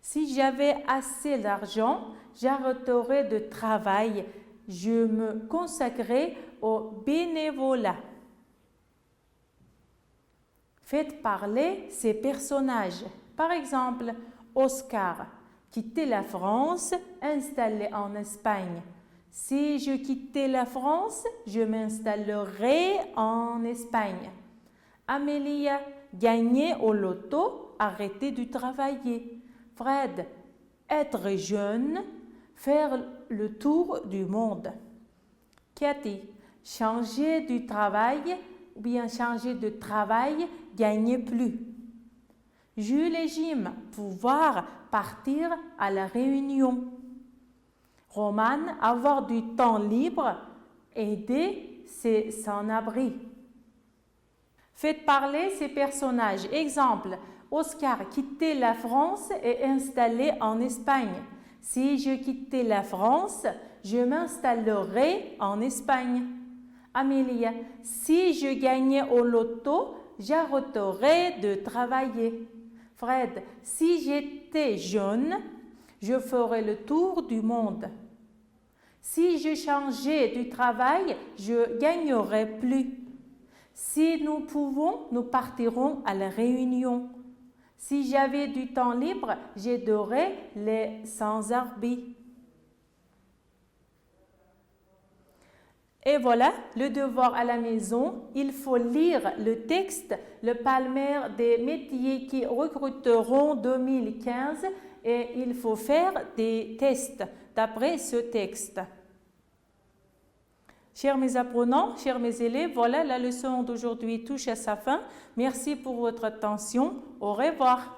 Si j'avais assez d'argent, j'arrêterais de travail. Je me consacrerais au bénévolat. Faites parler ces personnages. Par exemple, Oscar, quitter la France, installé en Espagne. Si je quittais la France, je m'installerais en Espagne. Amélia, gagner au loto, arrêter de travailler. Fred, être jeune, faire le tour du monde. Cathy, changer de travail ou bien changer de travail, gagner plus. Jules et Jim, pouvoir partir à la réunion. Roman, avoir du temps libre, aider, c'est sans-abri. Faites parler ces personnages. Exemple, Oscar, quitter la France et installer en Espagne. Si je quittais la France, je m'installerais en Espagne. Amélia, si je gagnais au loto, j'arrêterais de travailler. Fred, si j'étais jeune, je ferais le tour du monde. Si je changeais du travail, je gagnerais plus. Si nous pouvons, nous partirons à la réunion. Si j'avais du temps libre, j'aiderais les sans-abri. Et voilà, le devoir à la maison, il faut lire le texte, le palmarès des métiers qui recruteront 2015 et il faut faire des tests d'après ce texte. Chers mes apprenants, chers mes élèves, voilà, la leçon d'aujourd'hui touche à sa fin. Merci pour votre attention. Au revoir.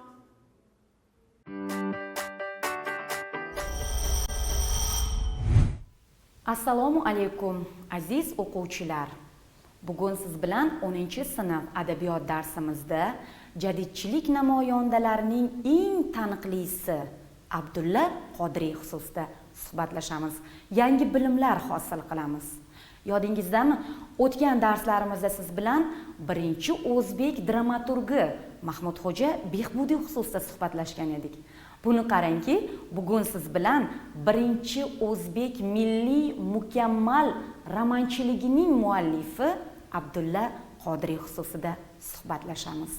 Assalomu alaykum aziz o'quvchilar. Bugun siz bilan 10-sinf adabiyot darsimizda jadidchilik namoyandalarining eng taniqlisi Abdulla Qodiriy xususida suhbatlashamiz. Yangi bilimlar hosil qilamiz. Yodingizdami? O'tgan darslarimizda siz bilan birinchi o'zbek dramaturgi Mahmudxo'ja Behbudiy xususida suhbatlashgan edik. Buni qarangki, bugun siz bilan birinchi o'zbek milliy mukammal romanchiligining muallifi Abdulla Qodiriy xususida suhbatlashamiz.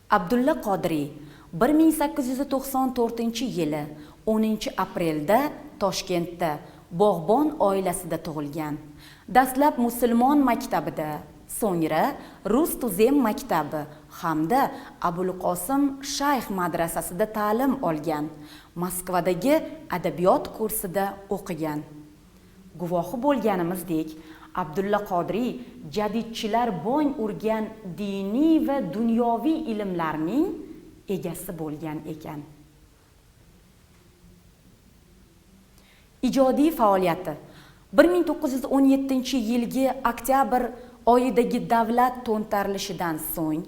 Abdulla Qodiriy 1894-yili 10-aprelda Toshkentda bog'bon oilasida tug'ilgan. Dastlab musulmon maktabida, so'ngra rus tuzem maktabi hamda Abul Qosim Shayx madrasasida ta'lim olgan. Moskvadagi adabiyot kursida o'qigan. Guvohi bo'lganimizdek, Abdulla Qodiriy jadidchilar bo'ng urgan diniy va dunyoviy ilmlarning egasi bo'lgan ekan. Ijodiy faoliyati 1917-yilgi oktyabr oyidagi davlat to'ntarilishidan so'ng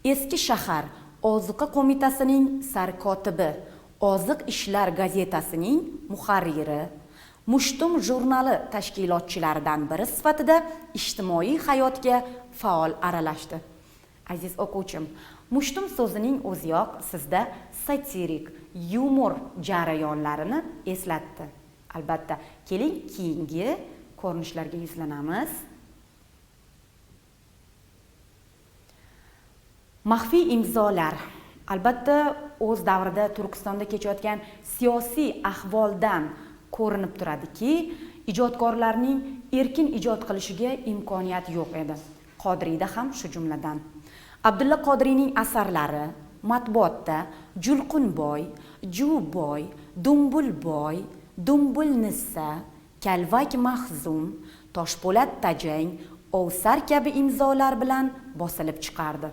Eski shahar Ozuqa qo'mitasining sarkotibi, Oziq ishlar gazetasining muharriri, Mushtum jurnali tashkilotchilaridan biri sifatida ijtimoiy hayotga faol aralashdi. Aziz o'quvchim, Mushtum so'zining o'ziyoq sizda satirik, yumor jarayonlarini eslatdi. Albatta, keling keyingi ko'rinishlarga yuzlanamiz. Maxfiy imzolar. Albatta, o'z davrida Turkistonda kechayotgan siyosiy ahvoldan ko'rinib turadiki, ijodkorlarning erkin ijod qilishiga imkoniyat yo'q edi. Qodiriyda ham shu jumladan. Abdulla Qodiriyning asarlari matbuotda Julqunboy, Juboy, Dumbulboy, Dumbulnissa, Kalvak Mahzum, Toshpo'lat Tajang, Ovsar kabi imzolar bilan bosilib chiqardi.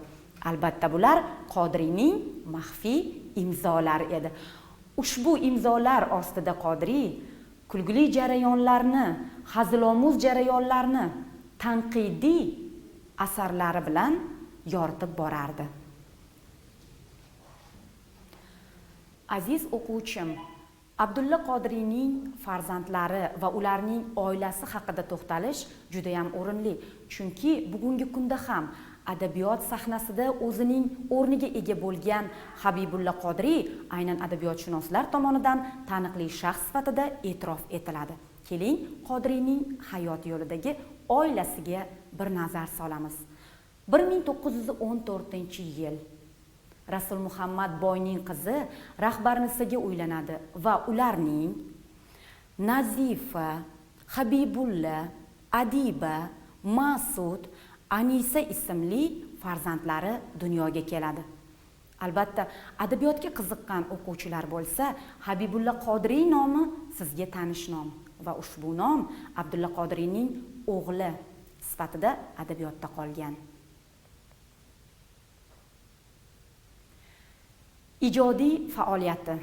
Albatta bular Qodiriyning maxfiy imzolari edi. Ushbu imzolar ostida Qodiriy kulgili jarayonlarni, hazilomuz jarayonlarni tanqidiy asarlari bilan yoritib borardi. Aziz o'quvchim, Abdulla Qodiriyning farzandlari va ularning oilasi haqida to'xtalish juda ham o'rinli, chunki bugungi kunda ham adabiyot sahnasida o'zining o'rniga ega bo'lgan Habibulla Qodiriy aynan adabiyotshunoslar tomonidan taniqli shaxs sifatida e'tirof etiladi. Keling, Qodiriyning hayot yo'lidagi oilasiga bir nazar solamiz. 1914-yil Rasul Muhammad boyning qizi Rahbarnisaga uylanadi va ularning Nazifa, Habibulla, Adiba, Masud, Anisa ismli farzandlari dunyoga keladi. Albatta, adabiyotga qiziqqan o'quvchilar bo'lsa, Habibulla Qodiriy nomi sizga tanish nom va ushbu nom Abdulla Qodiriyning o'g'li sifatida adabiyotda qolgan. Ijodiy faoliyati.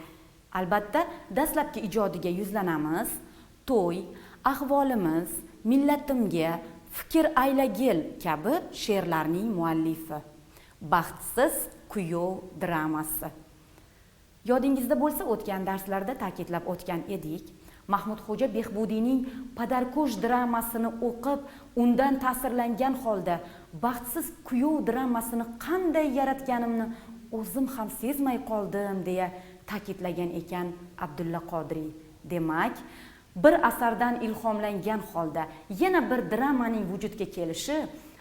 Albatta, dastlabki ijodiga yuzlanamiz. To'y, ahvolimiz, millatimga, fikr aylagil kabi she'rlarning muallifi. Baxtsiz kuyov dramasi. Yodingizda bo'lsa, o'tgan darslarda ta'kidlab o'tgan edik. Mahmudxo'ja Behbudiyning Padarko'sh dramasini o'qib, undan ta'sirlangan holda baxtsiz kuyov dramasini qanday yaratganimni o'zim ham sezmay qoldim deya ta'kidlagan ekan Abdulla Qodiriy. Demak, bir asardan ilhomlangan holda yana bir dramaning vujudga kelishi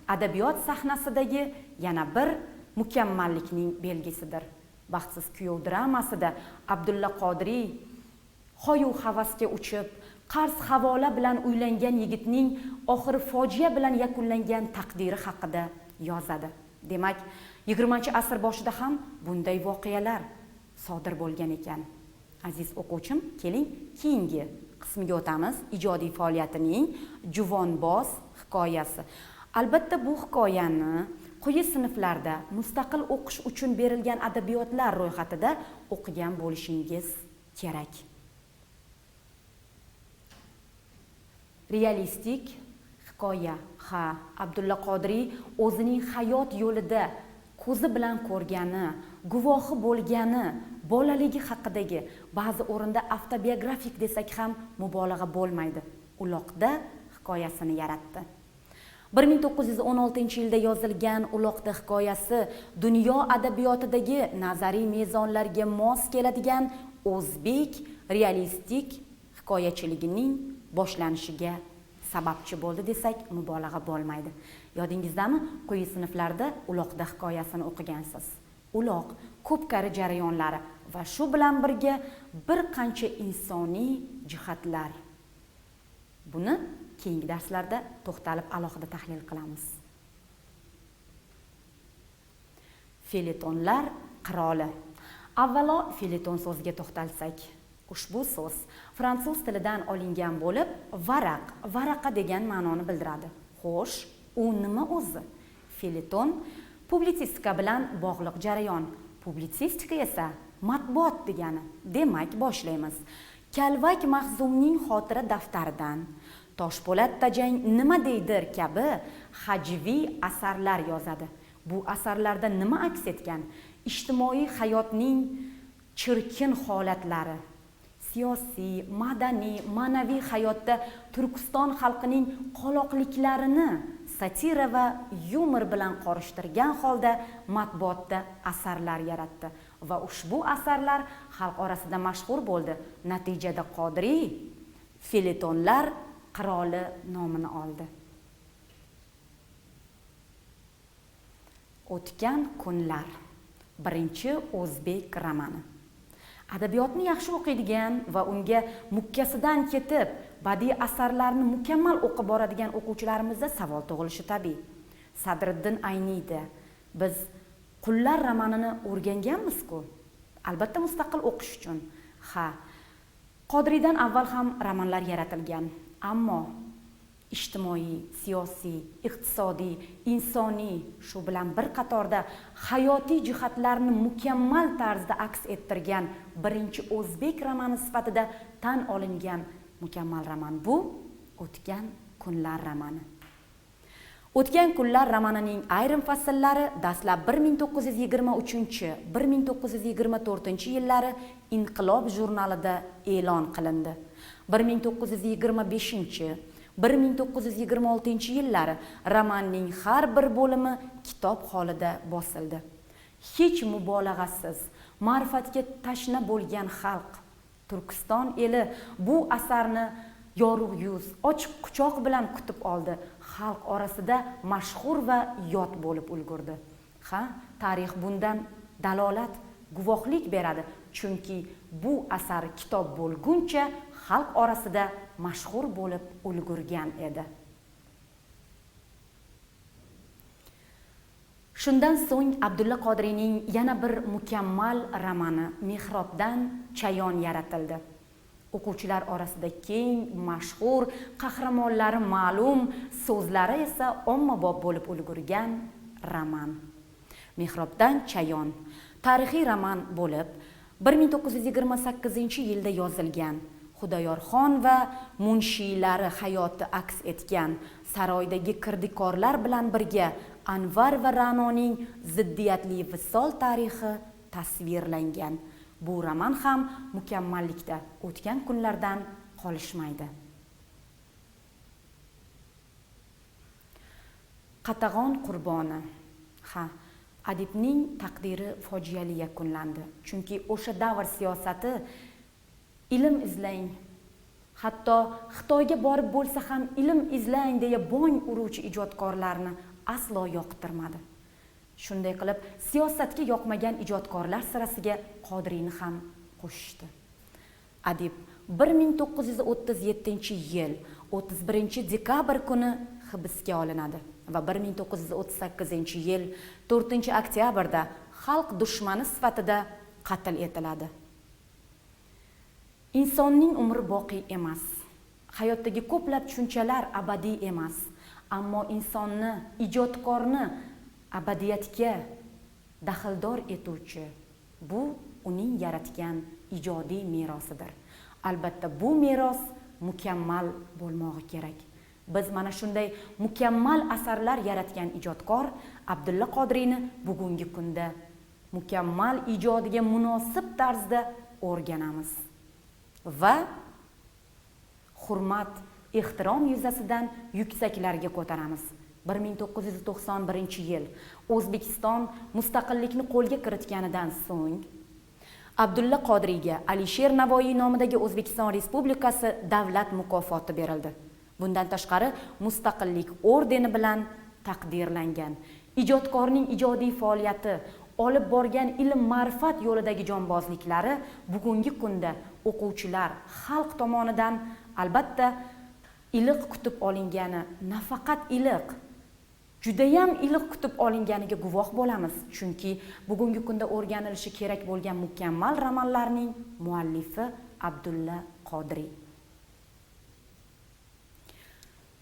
adabiyot sahnasidagi yana bir mukammallikning belgisidir. Baxtsiz kuyov dramasida Abdulla Qodiriy xoyu havasga uchib, qarz havola bilan uylangan yigitning oxiri fojia bilan yakunlangan taqdiri haqida yozadi. Demak, 20-asr boshida ham bunday voqealar sodir bo'lgan ekan. Aziz o'quvchim, keling keyingi qismiga o'tamiz. Ijodiy faoliyatining Juvonboz hikoyasi. Albatta bu hikoyani quyi sinflarda mustaqil o'qish uchun berilgan adabiyotlar ro'yxatida o'qigan bo'lishingiz kerak. Realistik hikoya. Ha, Abdulla Qodiriy o'zining hayot yo'lida ko'zi bilan ko'rgani, guvohi bo'lgani, bolaligi haqidagi, ba'zi o'rinda avtobiografik desak ham mubolag'a bo'lmaydi, uloqda hikoyasini yaratdi. 1916-yilda yozilgan Uloqda hikoyasi dunyo adabiyotidagi nazariy mezonlarga mos keladigan o'zbek realistik hikoyachiligining boshlanishiga sababchi bo'ldi desak mubolag'a bo'lmaydi. Yodingizdami? Quyi sinflarda Uloqda hikoyasini o'qigansiz. Uloq ko'p kari jarayonlari va shu bilan birga bir qancha insoniy jihatlar. Buni keyingi darslarda to'xtalib alohida tahlil qilamiz. Feletonlar qiroli. Avvalo feleton so'ziga to'xtalsak, ushbu so'z fransuz tilidan olingan bo'lib, varaqa degan ma'noni bildiradi. Xo'sh, u nima o'zi? Feleton publitsistika bilan bog'liq jarayon. Publitsistika esa matbuot degani. Demak, boshlaymiz. Kalvak Mahzumning xotira daftaridan Toshpo'lat Tajang nima deydir kabi hajviy asarlar yozadi. Bu asarlarda nima aks etgan? Ijtimoiy hayotning chirkin holatlari, siyosiy, madaniy, ma'naviy hayotda Turkiston xalqining qoloqliklarini satira va yumor bilan qorishtirgan holda matbuotda asarlar yaratdi va ushbu asarlar xalq orasida mashhur bo'ldi. Natijada Qodiriy feletonlar qiroli nomini oldi. O'tgan kunlar. Birinchi o'zbek romani. Adabiyotni yaxshi o'qiydigan va unga mukkasidan ketib, badiiy asarlarni mukammal o'qib boradigan o'quvchilarimizda savol tug'ilishi tabiiy. Sadriddin Ayniyda biz Qullar romanini o'rganganmiz-ku? Albatta mustaqil o'qish uchun. Ha, Qodiriydan avval ham romanlar yaratilgan, ammo ijtimoiy, siyosiy, iqtisodiy, insoniy, shu bilan bir qatorda hayotiy jihatlarni mukammal tarzda aks ettirgan birinchi o'zbek romani sifatida tan olingan mukammal roman bu O'tgan kunlar romani. O'tgan kunlar romanining ayrim fasllari dastlab 1923-1924-yillari Inqilob jurnalida e'lon qilindi. 1925-1926-yillari romanning har bir bo'limi kitob holida bosildi. Hech mubolag'asiz, ma'rifatga tashna bo'lgan xalq, Turkiston eli bu asarni yorug' yuz, ochiq quchoq bilan kutib oldi. Xalq orasida mashhur va yod bo'lib ulgurdi. Ha, tarix bundan dalolat, guvohlik beradi, chunki bu asar kitob bo'lguncha xalq orasida mashhur bo'lib ulgurgan edi. Shundan so'ng Abdulla Qodiriyning yana bir mukammal romani Mehrobdan chayon yaratildi. O'quvchilar orasida keng, mashhur, qahramonlari ma'lum, so'zlari esa ommabop bo'lib ulgurgan roman. Mehrobdan chayon tarixiy roman bo'lib, 1928-yilda yozilgan. Xudoyorxon va munshiylari hayoti aks etgan, saroydagi kirdikorlar bilan birga Anvar va Ra'noning ziddiyatli visol tarixi tasvirlangan. Bu roman ham mukammallikda o'tgan kunlardan qolishmaydi. Qatag'on qurboni. Ha, adibning taqdiri fojiali yakunlandi. Chunki o'sha davr siyosati ilm izlang, hatto Xitoyga borib bo'lsa ham ilm izlang deya bong uruvchi ijodkorlarni aslo yoqtirmadi. Shunday qilib, siyosatga yoqmagan ijodkorlar sirasiga Qodiriyni ham qo'shishdi. Adib 1937-yil 31-dekabr kuni hibsga olinadi va 1938-yil 4-oktyabrda xalq dushmani sifatida qatl etiladi. Insonning umri boqiy emas. Hayotdagi ko'plab tushunchalar abadiy emas, ammo insonni, ijodkorni abadiyatga daxldor etuvchi bu uning yaratgan ijodiy merosidir. Albatta bu meros mukammal bo'lmog'i kerak. Biz mana shunday mukammal asarlar yaratgan ijodkor Abdulla Qodiriyni bugungi kunda mukammal ijodiga munosib tarzda o'rganamiz va hurmat, ehtirom yuzasidan yuksaklarga ko'taramiz. 1991-yil O'zbekiston mustaqillikni qo'lga kiritganidan so'ng Abdulla Qodiriyga Alisher Navoiy nomidagi O'zbekiston Respublikasi davlat mukofoti berildi. Bundan tashqari Mustaqillik ordeni bilan taqdirlangan. Ijodkorning ijodiy faoliyati, olib borgan ilm-ma'rifat yo'lidagi jonbozliklari bugungi kunda o'quvchilar, xalq tomonidan albatta iliq kutib olingani, nafaqat iliq, judayam iliq kutib olinganiga guvoh bo'lamiz. Chunki bugungi kunda o'rganilishi kerak bo'lgan mukammal romanlarning muallifi Abdulla Qodiriy.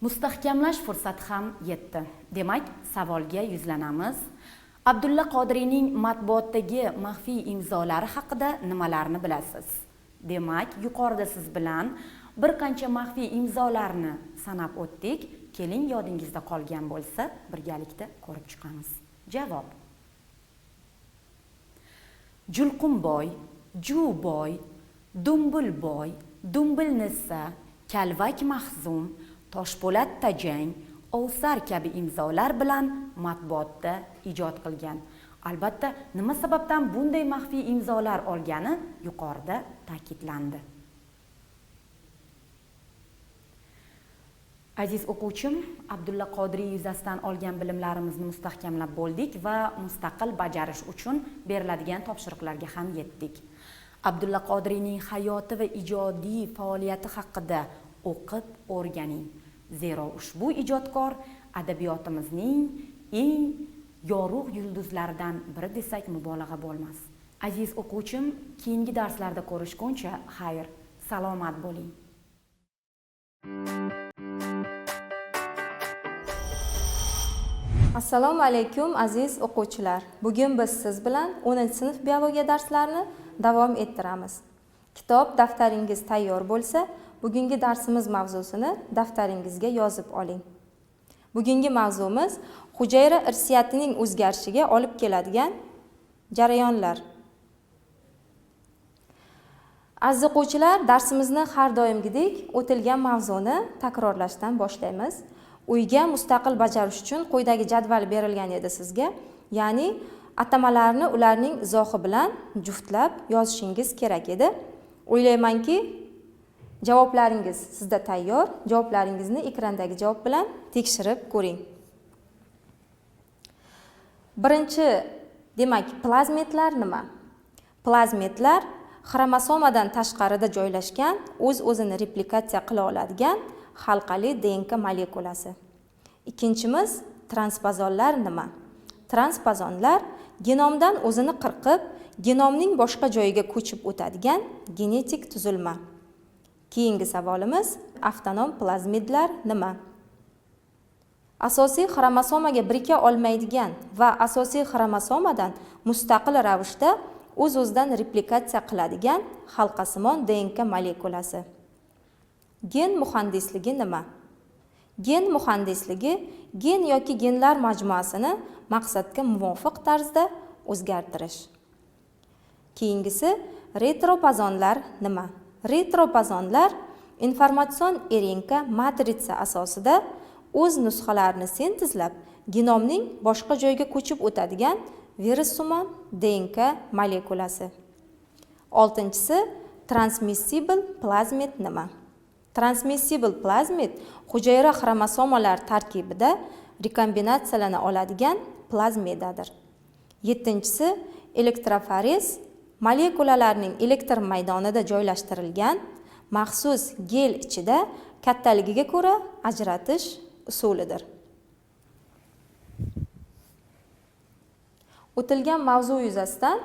Mustahkamlash fursati ham yetdi. Demak, savolga yuzlanamiz. Abdulla Qodiriyning matbuotdagi maxfiy imzolari haqida nimalarni bilasiz? Demak, yuqorida siz bilan bir qancha maxfiy imzolarni sanab o'tdik. Keling, yodingizda qolgan bo'lsa, birgalikda ko'rib chiqamiz. Javob: Julqunboy, Juboy, Dumbilboy, Dumbilnisa, Kalvak Mahzum, Toshpo'lat Tajang, Ovsar kabi imzolar bilan matbuotda ijod qilgan. Albatta, nima sababdan bunday maxfiy imzolar olgani yuqorida ta'kidlandi. Aziz o'quvchim, Abdulla Qodiriy yuzasidan olgan bilimlarimizni mustahkamlab bo'ldik va mustaqil bajarish uchun beriladigan topshiriqlarga ham yetdik. Abdulla Qodiriyning hayoti va ijodiy faoliyati haqida o'qib o'rganing. Zero ushbu ijodkor adabiyotimizning eng yorug' yulduzlaridan biri desak mubolag'a bo'lmas. Aziz o'quvchim, keyingi darslarda ko'rishguncha xayr, salomat bo'ling. Assalomu alaykum aziz o'quvchilar. Bugun biz siz bilan 10-sinf biologiya darslarini davom ettiramiz. Kitob, daftaringiz tayyor bo'lsa, bugungi darsimiz mavzusini daftaringizga yozib oling. Bugungi mavzumiz hujayra irsiyatining o'zgarishiga olib keladigan jarayonlar. Aziz o'quvchilar, darsimizni har doimgidek o'tilgan mavzuni takrorlashdan boshlaymiz. Uyga mustaqil bajarish uchun quyidagi jadval berilgan edi sizga. Ya'ni atamalarni ularning izohi bilan juftlab yozishingiz kerak edi. O'ylaymanki, javoblaringiz sizda tayyor. Javoblaringizni ekrandagi javob bilan tekshirib ko'ring. Birinchi, demak, plazmitlar nima? Plazmitlar xromosomadan tashqarida joylashgan, o'z-o'zini replikatsiya qila oladigan halqali DNK molekulasi. Ikkinchimiz, transpozonlar nima? Transpozonlar genomdan o'zini qirqib, genomning boshqa joyiga ko'chib o'tadigan genetik tuzilma. Keyingi savolimiz, avtonom plazmidlar nima? Asosiy xromosomaga birika olmaydigan va asosiy xromosomadan mustaqil ravishda o'z-o'zidan replikatsiya qiladigan halqasimon DNK molekulasi. Gen muhandisligi nima? Gen muhandisligi gen yoki genlar majmuasini maqsadga muvofiq tarzda o'zgartirish. Keyingisi, retropozonlar nima? Retropozonlar informatsion RNK matritsa asosida o'z nusxalarini sintezlab, genomning boshqa joyga ko'chib o'tadigan virussimon DNK molekulasi. 6-si transmissible plasmid nima? Transmissible plasmid hujayra xromosomalar tarkibida rekombinatsiyalana oladigan plazmidadir. 7-si elektroforez molekulalarning elektr maydonida joylashtirilgan maxsus gel ichida kattaligiga ko'ra ajratish usulidir. O'tilgan mavzu yuzasidan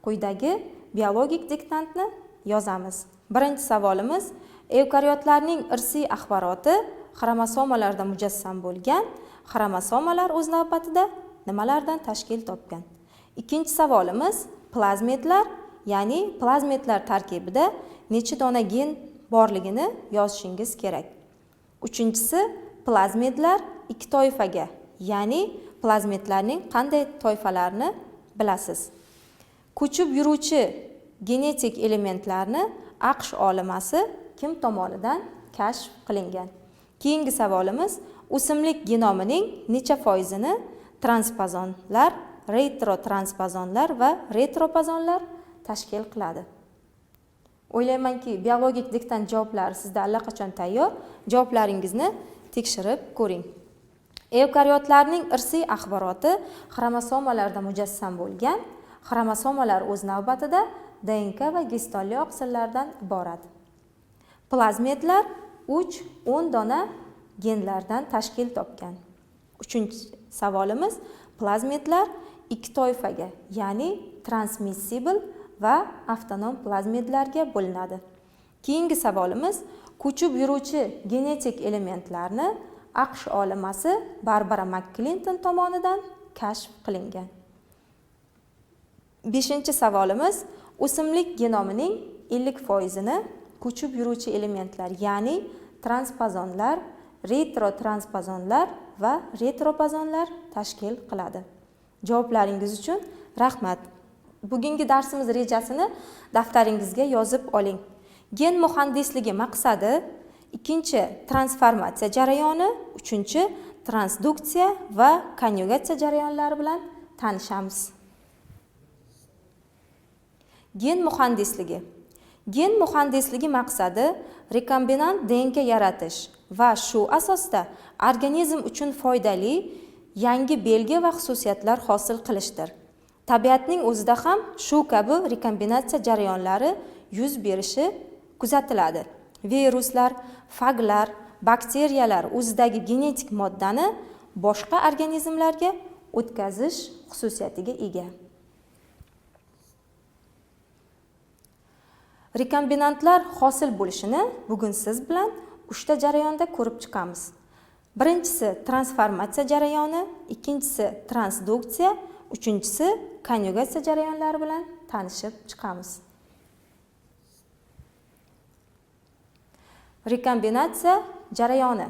quyidagi biologik diktantni yozamiz. Birinchi savolimiz: evkaryotlarning irsiy axboroti xromosomalarda mujassam bo'lgan, xromosomalar o'z navbatida nimalardan tashkil topgan? Ikkinchi savolimiz: plazmidlar, ya'ni plazmidlar tarkibida necha dona gen borligini yozishingiz kerak. Uchinchisi: plazmidlar ikki toifaga, ya'ni plazmidlarning qanday toifalarini bilasiz. Ko'chib yuruvchi genetik elementlarni AQSh olimasi kim tomonidan kashf qilingan? Keyingi savolimiz: o'simlik genomining necha foizini transpozonlar, retrotransposonlar va retropozonlar tashkil qiladi? O'ylaymanki, biologik diktant javoblari sizda allaqachon tayyor. Javoblaringizni tekshirib ko'ring. Evkaryotlarning irsiy axboroti xromosomalarda mujassam bo'lgan, xromosomalar o'z navbatida DNK va gistolli oqsillardan iborat. Plazmidlar 3-10 dona genlardan tashkil topgan. Uchinchi savolimiz: plazmidlar ikki toifaga, ya'ni transmissible va avtonom plazmidlarga bo'linadi. Keyingi savolimiz: ko'chib yuruvchi genetik elementlarni AQSh olimasi Barbara McClinton tomonidan kashf qilingan. 5-savolimiz: o'simlik genomining 50%ni ko'chib yuruvchi elementlar, ya'ni transpozonlar, retrotransposonlar va retropozonlar tashkil qiladi. Javoblaringiz uchun rahmat. Bugungi darsimiz rejasini daftaringizga yozib oling. Gen muhandisligi maqsadi: 2-transformatsiya jarayoni, 3-transduksiya va konjugatsiya jarayonlari bilan tanishamiz. Gen muhandisligi. Gen muhandisligi maqsadi rekombinant DNK yaratish va shu asosda organizm uchun foydali yangi belgi va xususiyatlar hosil qilishdir. Tabiatning o'zida ham shu kabi rekombinatsiya jarayonlari yuz berishi kuzatiladi. Viruslar, faglar, bakteriyalar o'zidagi genetik moddani boshqa organizmlarga o'tkazish xususiyatiga ega. Rekombinantlar hosil bo'lishini bugun siz bilan 3 ta jarayonda ko'rib chiqamiz. Birinchisi transformatsiya jarayoni, ikkinchisi transduksiya, uchinchisi konjugatsiya jarayonlari bilan tanishib chiqamiz. Rekombinatsiya jarayoni.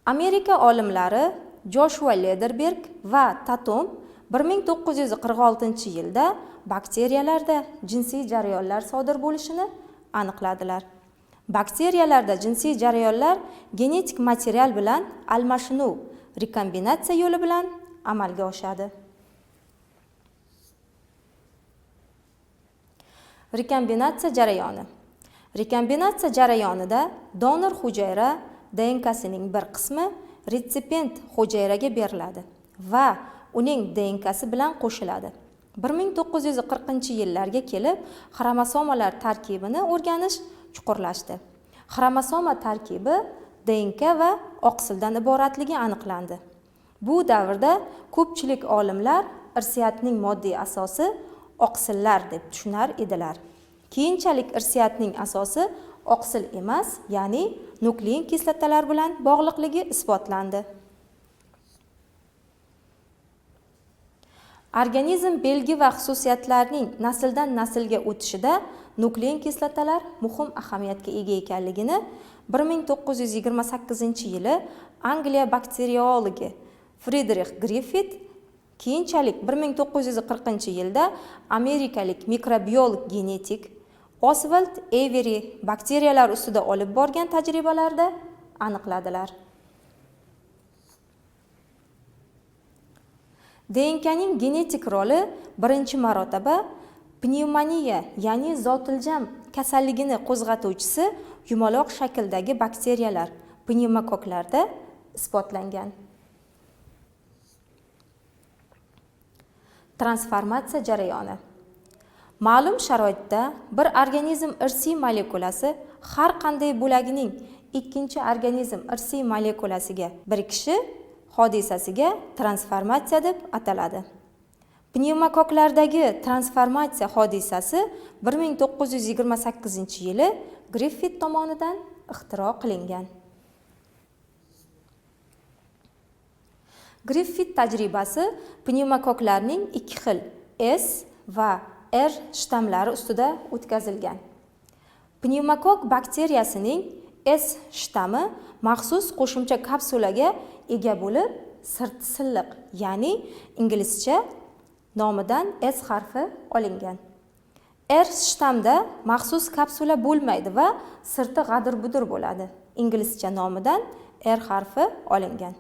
Amerika olimlari Joshua Lederberg va Tatum 1946-yilda bakteriyalarda jinsiy jarayonlar sodir bo'lishini aniqladilar. Bakteriyalarda jinsiy jarayonlar genetik material bilan almashinuv rekombinatsiya yo'li bilan amalga oshadi. Rekombinatsiya jarayoni. Rekombinatsiya jarayonida donor hujayra DNKsining bir qismi retsipient hujayraga beriladi va uning DNKsi bilan qo'shiladi. 1940-yillarga kelib, xromosomalar tarkibini o'rganish chuqurlashdi. Xromosoma tarkibi DNK va oqsildan iboratligi aniqlandi. Bu davrda ko'pchilik olimlar irsiyatning moddiy asosi oqsillar deb tushunar edilar. Keyinchalik irsiyatning asosi oqsil emas, ya'ni nuklein kislotalar bilan bog'liqligi isbotlandi. Organizm belgi va xususiyatlarning nasldan naslga o'tishida nuklein kislotalar muhim ahamiyatga ega ekanligini 1928-yili Angliya bakteriologi Friedrich Griffith, keyinchalik 1940-yilda amerikalik mikrobiolog genetik Oswald Avery bakteriyalar ustida olib borgan tajribalarda aniqladilar. DNKning genetik roli birinchi marotaba pnevmoniya, ya'ni zotiljam kasalligini qo'zg'atuvchisi yumaloq shakldagi bakteriyalar, pnevmokoklarda isbotlangan. Transformatsiya jarayoni. Ma'lum sharoitda bir organizm irsiy molekulasi har qanday bo'lagining ikkinchi organizm irsiy molekulasiga birikishi hodisasiga transformatsiya deb ataladi. Pnevmokoklardagi transformatsiya hodisasi 1928-yili Griffith tomonidan ixtiro qilingan. Griffith tajribasi pnevmokoklarning ikki xil S va R shtammlari ustida o'tkazilgan. Pnevmokok bakteriyasining S shtammi maxsus qo'shimcha kapsulaga ega bo'lib, sirti silliq, ya'ni inglizcha nomidan S harfi olingan. R shtammda maxsus kapsula bo'lmaydi va sirti g'adir-budir bo'ladi. Inglizcha nomidan R harfi olingan.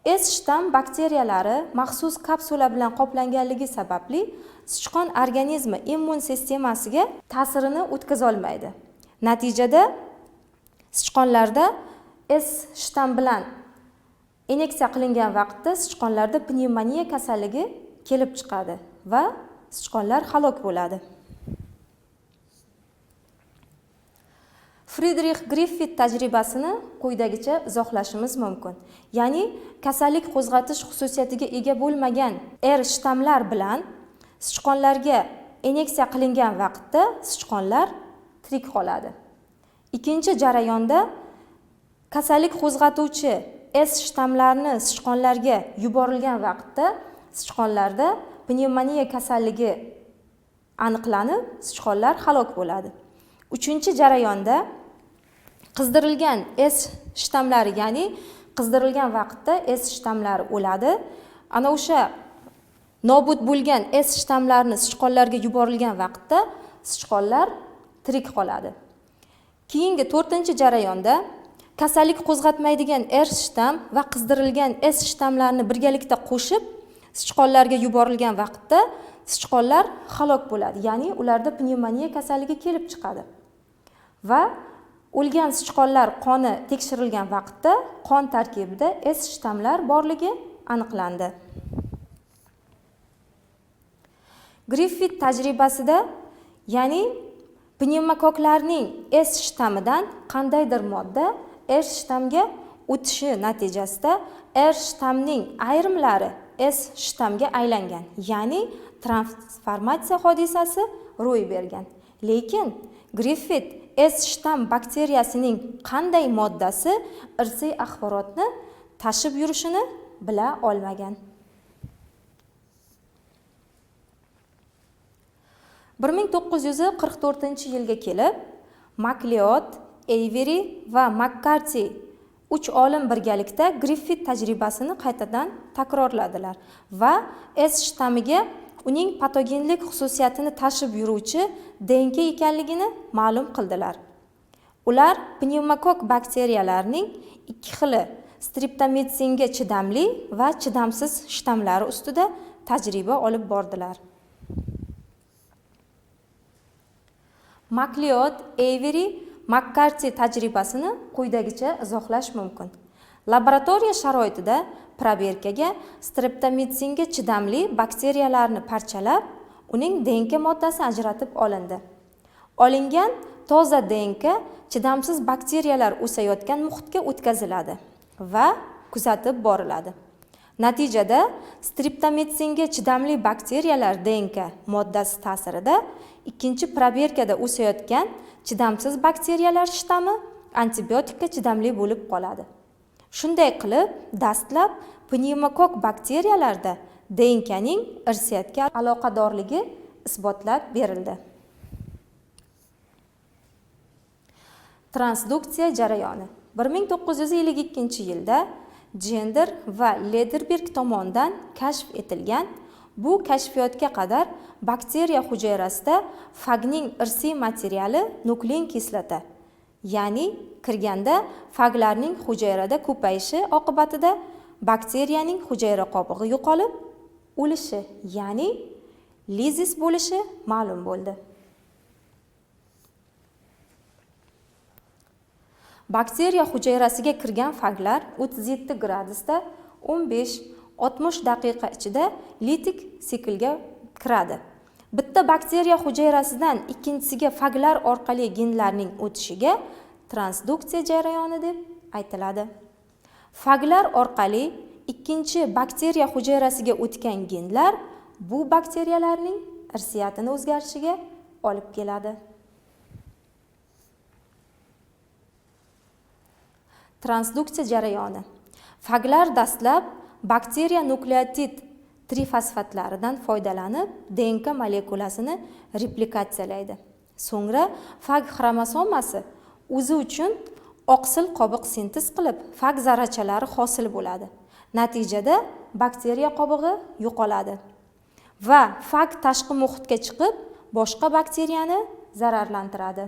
S shtamm bakteriyalari maxsus kapsula bilan qoplanganligi sababli sichqon organizmi immun sistemasiga ta'sirini o'tkaza olmaydi. Natijada sichqonlarda S shtamm bilan inyeksiya qilingan vaqtda sichqonlarda pnevmoniya kasalligi kelib chiqadi va sichqonlar halok bo'ladi. Friedrich Griffith tajribasini quyidagicha izohlashimiz mumkin. Ya'ni kasallik qo'zg'atish xususiyatiga ega bo'lmagan R shtammlar bilan sichqonlarga inyeksiya qilingan vaqtda sichqonlar tirik qoladi. Ikkinchi jarayonda kasallik qo'zg'atuvchi S shtammlarni sichqonlarga yuborilgan vaqtda sichqonlarda pnevmoniya kasalligi aniqlanib, sichqonlar halok bo'ladi. Uchinchi jarayonda qizdirilgan S shtammlari, ya'ni qizdirilgan vaqtda S shtammlari o'ladi. Ana o'sha nobud bo'lgan S shtammlarni sichqonlarga yuborilgan vaqtda sichqonlar tirik qoladi. Keyingi to'rtinchi jarayonda kasallik qo'zg'atmaydigan R shtamm va qizdirilgan S shtammlarni birgalikda qo'shib sichqonlarga yuborilgan vaqtda sichqonlar halok bo'ladi, ya'ni ularda pnevmoniya kasalligi kelib chiqadi. Va o'lgan sichqonlar qoni tekshirilgan vaqtda qon tarkibida S shtammlar borligi aniqlandi. Griffith tajribasida, ya'ni pnevmokoklarning S shtammidan qandaydir modda R shtamga o'tishi natijasida R shtamning ayrimlari S shtamga aylangan, ya'ni transformatsiya hodisasi ro'y bergan. Lekin Griffith S shtamm bakteriyasining qanday moddasi irsiy axborotni tashib yurishini bila olmagan. 1944-yilga kelib MacLeod, Avery va McCarthy 3 olim birgalikda Griffith tajribasini qaytadan takrorladilar va S shtammiga uning patogenlik xususiyatini tashib yuruvchi DNK ekanligini ma'lum qildilar. Ular pnevmokok bakteriyalarning ikki xili streptometsinga chidamli va chidamsiz shtammlari ustida tajriba olib bordilar. MacLeod, Avery, McCarthy tajribasini quyidagicha izohlash mumkin. Laboratoriya sharoitida proberkaga streptometsinga chidamli bakteriyalarni parchalab, uning DNK moddasi ajratib olindi. Olingan toza DNK chidamsiz bakteriyalar o'sayotgan muhitga o'tkaziladi va kuzatib boriladi. Natijada streptometsinga chidamli bakteriyalar DNK moddasi ta'sirida ikkinchi proberkada o'sayotgan chidamsiz bakteriyalar shtammi antibiotikka chidamli bo'lib qoladi. Shunday qilib, dastlab pnevmokok bakteriyalarda DNKning irsiyatga aloqadorligi isbotlab berildi. Transduksiya jarayoni 1952-yilda Gender va Lederberg tomonidan kashf etilgan Bu kashfiyotga qadar bakteriya hujayrasida fagning irsiy materiali nuklein kislota, ya'ni kirganda faglarning hujayrada ko'payishi oqibatida bakteriyaning hujayra qobig'i yo'qolib, o'lishi, ya'ni lizis bo'lishi ma'lum bo'ldi. Bakteriya hujayrasiga kirgan faglar 37 gradusda 15-60 daqiqa ichida litik siklga kiradi. Bitta bakteriya hujayrasidan ikkinchisiga faglar orqali genlarning o'tishiga transduksiya jarayoni deb aytiladi. Faglar orqali ikkinchi bakteriya hujayrasiga o'tgan genlar bu bakteriyalarning irsiyatini o'zgarishiga olib keladi. Transduksiya jarayoni. Faglar dastlab bakteriya nukleotid trifosfatlaridan foydalanib DNK molekulasini replikatsiyalaydi. So'ngra fag xromosomasi o'zi uchun oqsil qobiq sintez qilib, fag zarrachalari hosil bo'ladi. Natijada bakteriya qobig'i yo'qoladi va fag tashqi muhitga chiqib, boshqa bakteriyani zararlantiradi.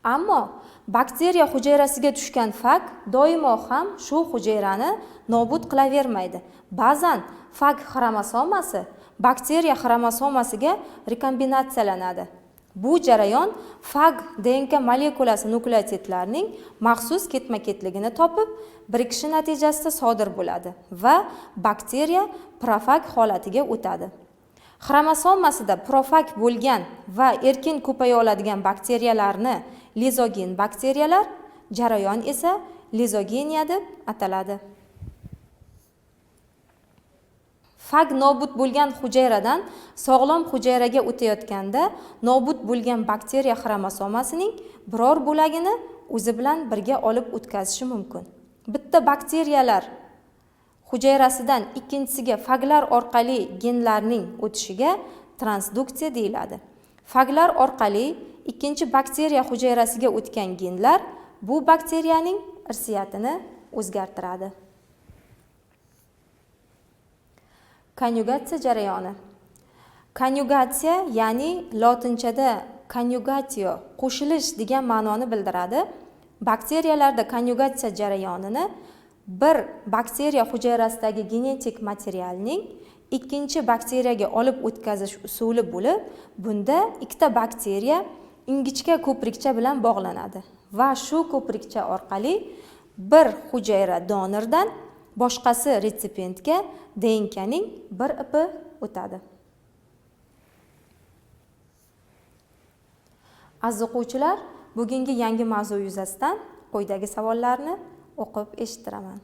Ammo bakteriya hujayrasiga tushgan fag doimo ham shu hujayrani nobud qilavermaydi. Ba'zan fag xromosomasi bakteriya xromosomasiga rekombinatsiyalanadi. Bu jarayon fag DNK molekulasi nukleotidlarning maxsus ketma-ketligini topib, birikishi natijasida sodir bo'ladi va bakteriya profag holatiga o'tadi. Xromosomasida profag bo'lgan va erkin ko'paya oladigan bakteriyalarni lizogen bakteriyalar, jarayon esa lizogeniya deb ataladi. Fag nobud bo'lgan hujayradan sog'lom hujayraga o'tayotganda nobud bo'lgan bakteriya xromosomasining biror bo'lagini o'zi bilan birga olib o'tkazishi mumkin. Bitta bakteriyalar hujayrasidan ikkinchisiga faglar orqali genlarning o'tishiga transduksiya deyiladi. Faglar orqali ikkinchi bakteriya hujayrasiga o'tgan genlar bu bakteriyaning irsiyatini o'zgartiradi. Konjugatsiya jarayoni. Konjugatsiya, ya'ni lotinchada conjugatio, qo'shilish degan ma'noni bildiradi. Bakteriyalarda konjugatsiya jarayonini bir bakteriya hujayrasidagi genetik materialning ikkinchi bakteriyaga olib o'tkazish usuli bo'lib, bunda ikkita bakteriya ingichka ko'prikcha bilan bog'lanadi va shu ko'prikcha orqali bir hujayra donordan boshqasi retsipiyentga DNKning bir ipi o'tadi. Aziz o'quvchilar, bugungi yangi mavzu yuzasidan quyidagi savollarni o'qib eshittiraman.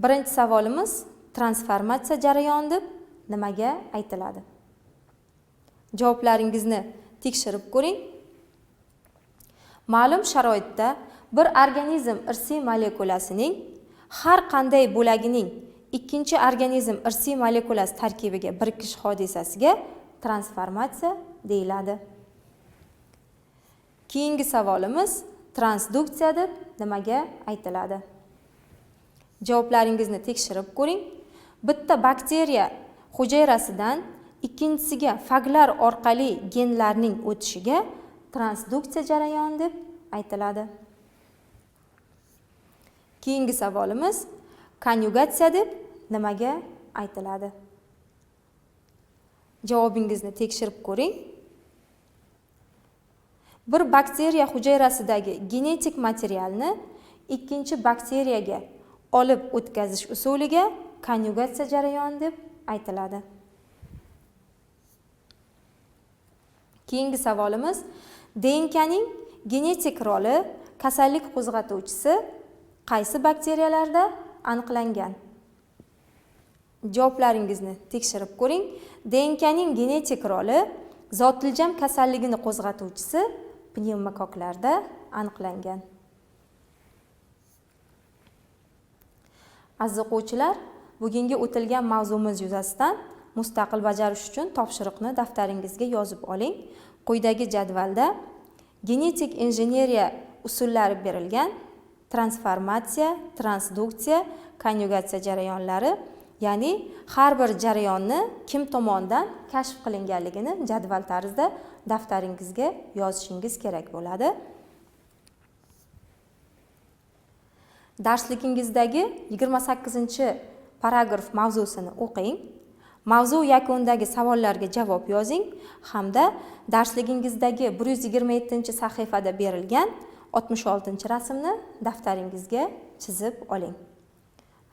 Birinchi savolimiz: transformatsiya jarayoni deb nimaga aytiladi? Javoblaringizni tekshirib ko'ring. Ma'lum sharoitda bir organizm irsiy molekulasining har qanday bo'lagining ikkinchi organizm irsiy molekulasi tarkibiga birikish hodisasiga transformatsiya deyiladi. Keyingi savolimiz: transduksiya deb nimaga aytiladi? Javoblaringizni tekshirib ko'ring. Bitta bakteriya hujayrasidan ikkinchisiga faglar orqali genlarning o'tishiga transduksiya jarayoni deb aytiladi. Keyingi savolimiz: konjugatsiya deb nimaga aytiladi? Javobingizni tekshirib ko'ring. Bir bakteriya hujayrasidagi genetik materialni ikkinchi bakteriyaga olib o'tkazish usuliga konjugatsiya jarayoni deb aytiladi. Keyingi savolimiz: DNKning genetik roli kasallik qo'zg'atuvchisi qaysi bakteriyalarda aniqlangan? Javoblaringizni tekshirib ko'ring. DNKning genetik roli zotiljam kasalligini qo'zg'atuvchisi pnevmokoklarda aniqlangan. Aziz o'quvchilar, bugungi o'tilgan mavzumiz yuzasidan mustaqil bajarish uchun topshiriqni daftaringizga yozib oling. Quyidagi jadvalda genetik injineriya usullari berilgan. transformatsiya, transduksiya, konyugatsiya jarayonlari, ya'ni har bir jarayonni kim tomonidan kashf qilinganligini jadval tarzda daftaringizga yozishingiz kerak bo'ladi. Darsligingizdagi 28-paragraf mavzusini o'qing. Mavzu yakunidagi savollarga javob yozing hamda darsligingizdagi 127-sahifada berilgan 66-rasmni daftaringizga chizib oling.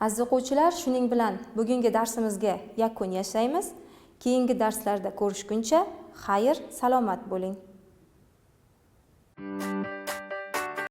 Aziz o'quvchilar, shuning bilan bugungi darsimizga yakun yasaymiz. Keyingi darslarda ko'rishguncha xayr, salomat bo'ling.